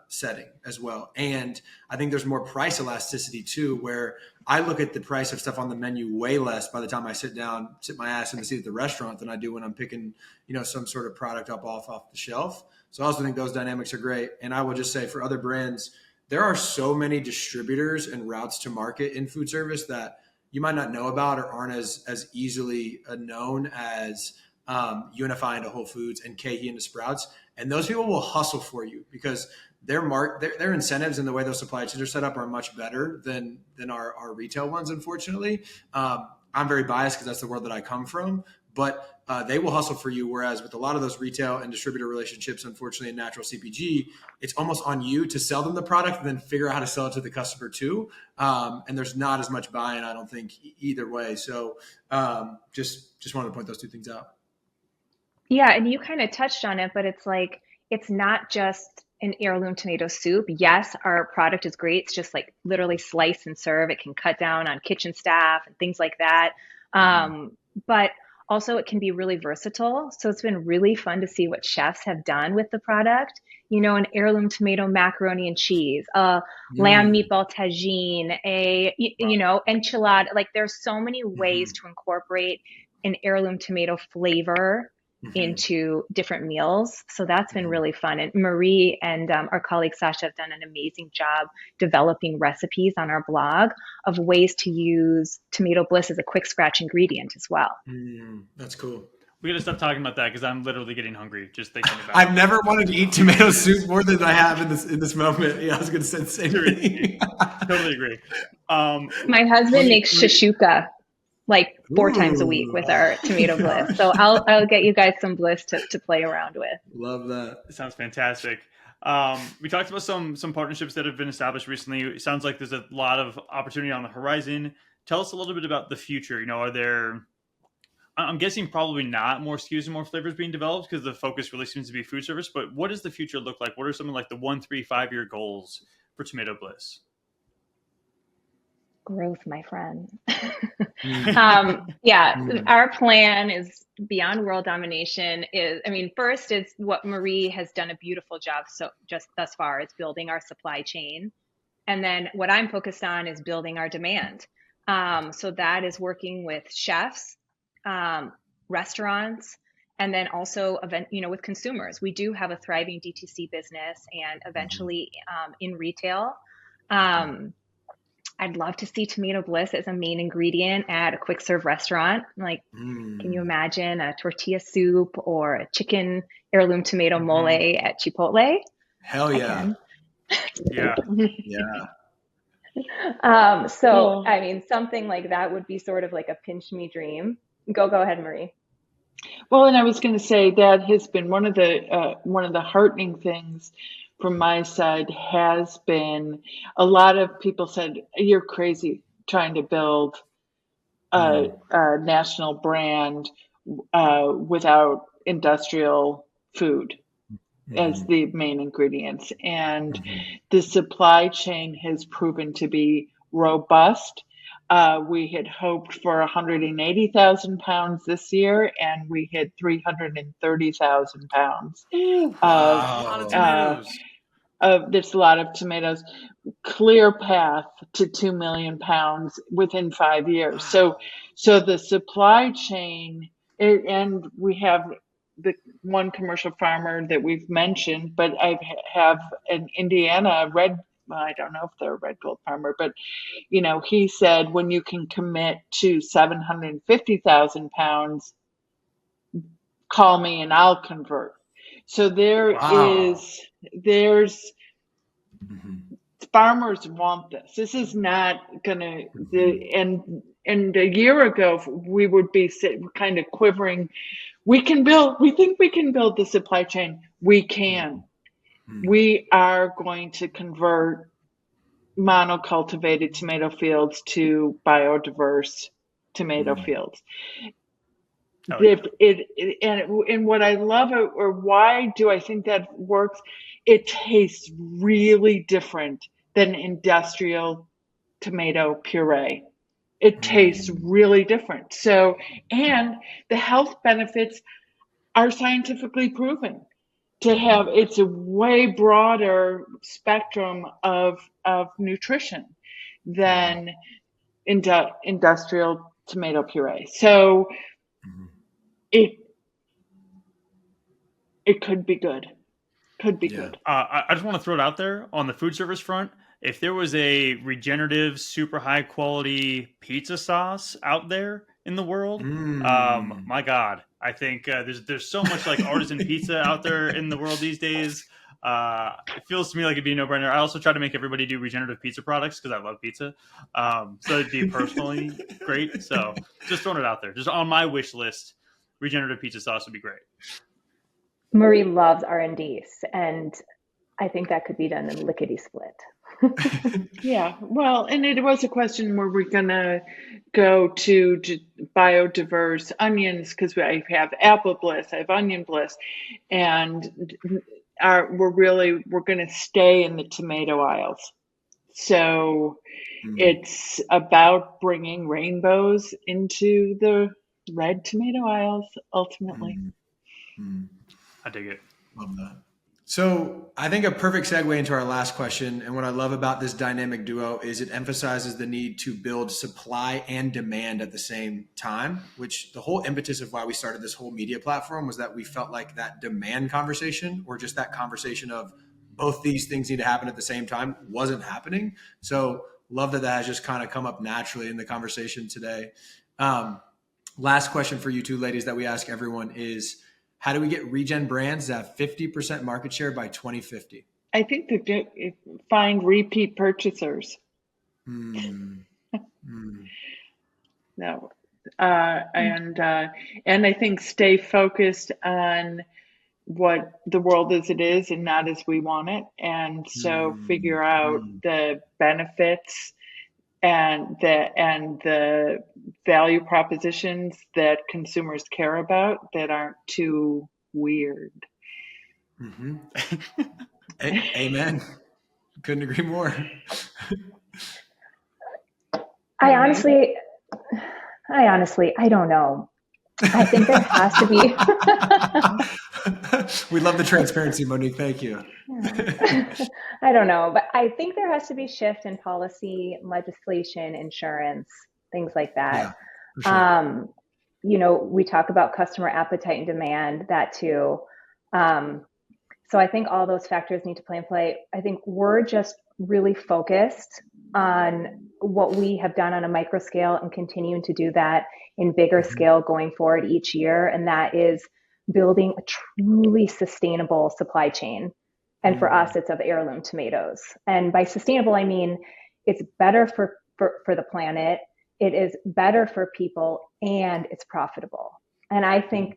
setting as well. And I think there's more price elasticity too, where I look at the price of stuff on the menu way less by the time I sit my ass in the seat at the restaurant than I do when I'm picking, you know, some sort of product up off the shelf. So I also think those dynamics are great. And I will just say, for other brands, there are so many distributors and routes to market in food service that you might not know about or aren't as easily known as Unify into Whole Foods and KeHE into Sprouts. And those people will hustle for you because their incentives and the way those supply chains are set up are much better than our retail ones, unfortunately. I'm very biased because that's the world that I come from, but they will hustle for you. Whereas with a lot of those retail and distributor relationships, unfortunately in natural CPG, it's almost on you to sell them the product and then figure out how to sell it to the customer too. And there's not as much buy-in, I don't think, either way. So just wanted to point those two things out. Yeah, and you kind of touched on it, but it's like, it's not just an heirloom tomato soup. Yes, our product is great. It's just like literally slice and serve. It can cut down on kitchen staff and things like that. But also it can be really versatile. So it's been really fun to see what chefs have done with the product. You know, an heirloom tomato macaroni and cheese, lamb meatball tagine, you know, enchilada. Like there's so many ways to incorporate an heirloom tomato flavor into different meals. So that's been really fun. And Marie and our colleague Sasha have done an amazing job developing recipes on our blog of ways to use tomato bliss as a quick scratch ingredient as well. That's cool. We got to stop talking about that because I'm literally getting hungry just thinking about it. I've never wanted to eat tomato soup more than I have in this moment. Yeah, I was going to say the same thing. Totally agree. My husband makes shashuka like 4 times a week with our tomato bliss. So I'll get you guys some bliss to play around with. Love that. It sounds fantastic. We talked about some partnerships that have been established recently. It sounds like there's a lot of opportunity on the horizon. Tell us a little bit about the future. You know, are there, I'm guessing probably not more SKUs and more flavors being developed because the focus really seems to be food service, but what does the future look like? What are some of like the 1, 3, 5-year goals for Tomato Bliss? Growth, my friend. Our plan is beyond world domination. First is what Marie has done a beautiful job. So just thus far, it's building our supply chain. And then what I'm focused on is building our demand. So that is working with chefs, restaurants, and then also with consumers. We do have a thriving DTC business and eventually in retail. I'd love to see Tomato Bliss as a main ingredient at a quick serve restaurant. Like, can you imagine a tortilla soup or a chicken heirloom tomato mole at Chipotle? Hell yeah. Yeah. Something like that would be sort of like a pinch me dream. Go ahead, Marie. Well, and I was going to say that has been one of the heartening things from my side has been a lot of people said, you're crazy trying to build a national brand without industrial food as the main ingredients. And the supply chain has proven to be robust. We had hoped for 180,000 pounds this year, and we hit 330,000 pounds there's a lot of tomatoes. Clear path to 2 million pounds within 5 years. So the supply chain, and we have the one commercial farmer that we've mentioned, but I have an Indiana I don't know if they're a red gold farmer, but he said when you can commit to 750,000 pounds, call me and I'll convert. So there's farmers want this. This is not gonna, and a year ago we would be kind of quivering. We think we can build the supply chain. We can. We are going to convert monocultivated tomato fields to biodiverse tomato fields. And what I love, or why do I think that works? It tastes really different than industrial tomato puree. It tastes really different. So, and the health benefits are scientifically proven to have. It's a way broader spectrum of nutrition than industrial tomato puree. So it could be good. Could be good. I just want to throw it out there on the food service front. if there was a regenerative, super high quality pizza sauce out there in the world, my God, I think there's so much like artisan pizza out there in the world these days. It feels to me like it'd be a no-brainer. I also try to make everybody do regenerative pizza products because I love pizza. So it'd be personally great. So just throwing it out there. Just on my wish list, regenerative pizza sauce would be great. Marie loves R&Ds, and I think that could be done in lickety-split. Yeah, well, and it was a question, were we going to go to biodiverse onions? Because I have apple bliss, I have onion bliss, and we're going to stay in the tomato aisles. So it's about bringing rainbows into the red tomato aisles, ultimately. I dig it. Love that. So I think a perfect segue into our last question. And what I love about this dynamic duo is it emphasizes the need to build supply and demand at the same time, which the whole impetus of why we started this whole media platform was that we felt like that demand conversation, or just that conversation of both these things need to happen at the same time, wasn't happening. So love that has just kind of come up naturally in the conversation today. Last question for you two ladies that we ask everyone is, how do we get Regen Brands to have 50% market share by 2050? I think to find repeat purchasers. No, and I think stay focused on what the world as it is and not as we want it, and so figure out the benefits and the value propositions that consumers care about that aren't too weird. Amen. Couldn't agree more. I honestly, I don't know. I think there has to be. We love the transparency, Monique. Thank you. I don't know, but I think there has to be shift in policy, legislation, insurance, things like that. Yeah, for sure. We talk about customer appetite and demand, that too. So I think all those factors need to play. I think we're just really focused on what we have done on a micro scale and continuing to do that in bigger scale going forward each year. And that is building a truly sustainable supply chain. And for us, it's of heirloom tomatoes. And by sustainable, I mean, it's better for the planet, it is better for people, and it's profitable. And I think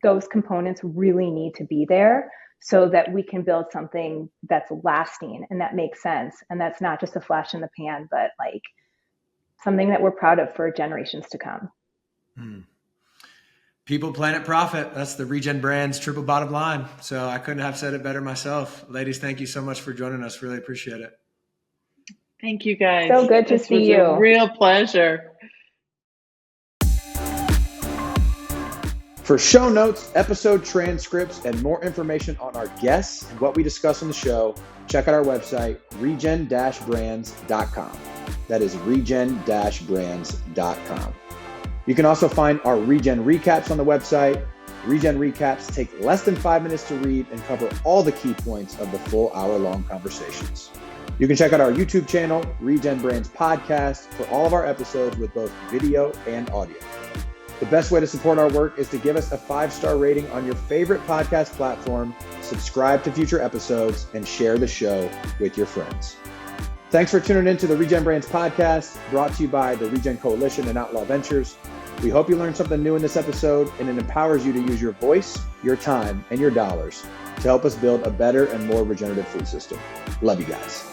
those components really need to be there so that we can build something that's lasting and that makes sense. And that's not just a flash in the pan, but like something that we're proud of for generations to come. People, planet, profit. That's the Regen Brands triple bottom line. So I couldn't have said it better myself. Ladies, thank you so much for joining us. Really appreciate it. Thank you, guys. So good to see you. A real pleasure. For show notes, episode transcripts, and more information on our guests and what we discuss on the show, check out our website, regen-brands.com. That is regen-brands.com. You can also find our Regen Recaps on the website. Regen Recaps take less than 5 minutes to read and cover all the key points of the full hour-long conversations. You can check out our YouTube channel, Regen Brands Podcast, for all of our episodes with both video and audio. The best way to support our work is to give us a 5-star rating on your favorite podcast platform, subscribe to future episodes, and share the show with your friends. Thanks for tuning in to the Regen Brands Podcast, brought to you by the Regen Coalition and Outlaw Ventures. We hope you learned something new in this episode, and it empowers you to use your voice, your time, and your dollars to help us build a better and more regenerative food system. Love you guys.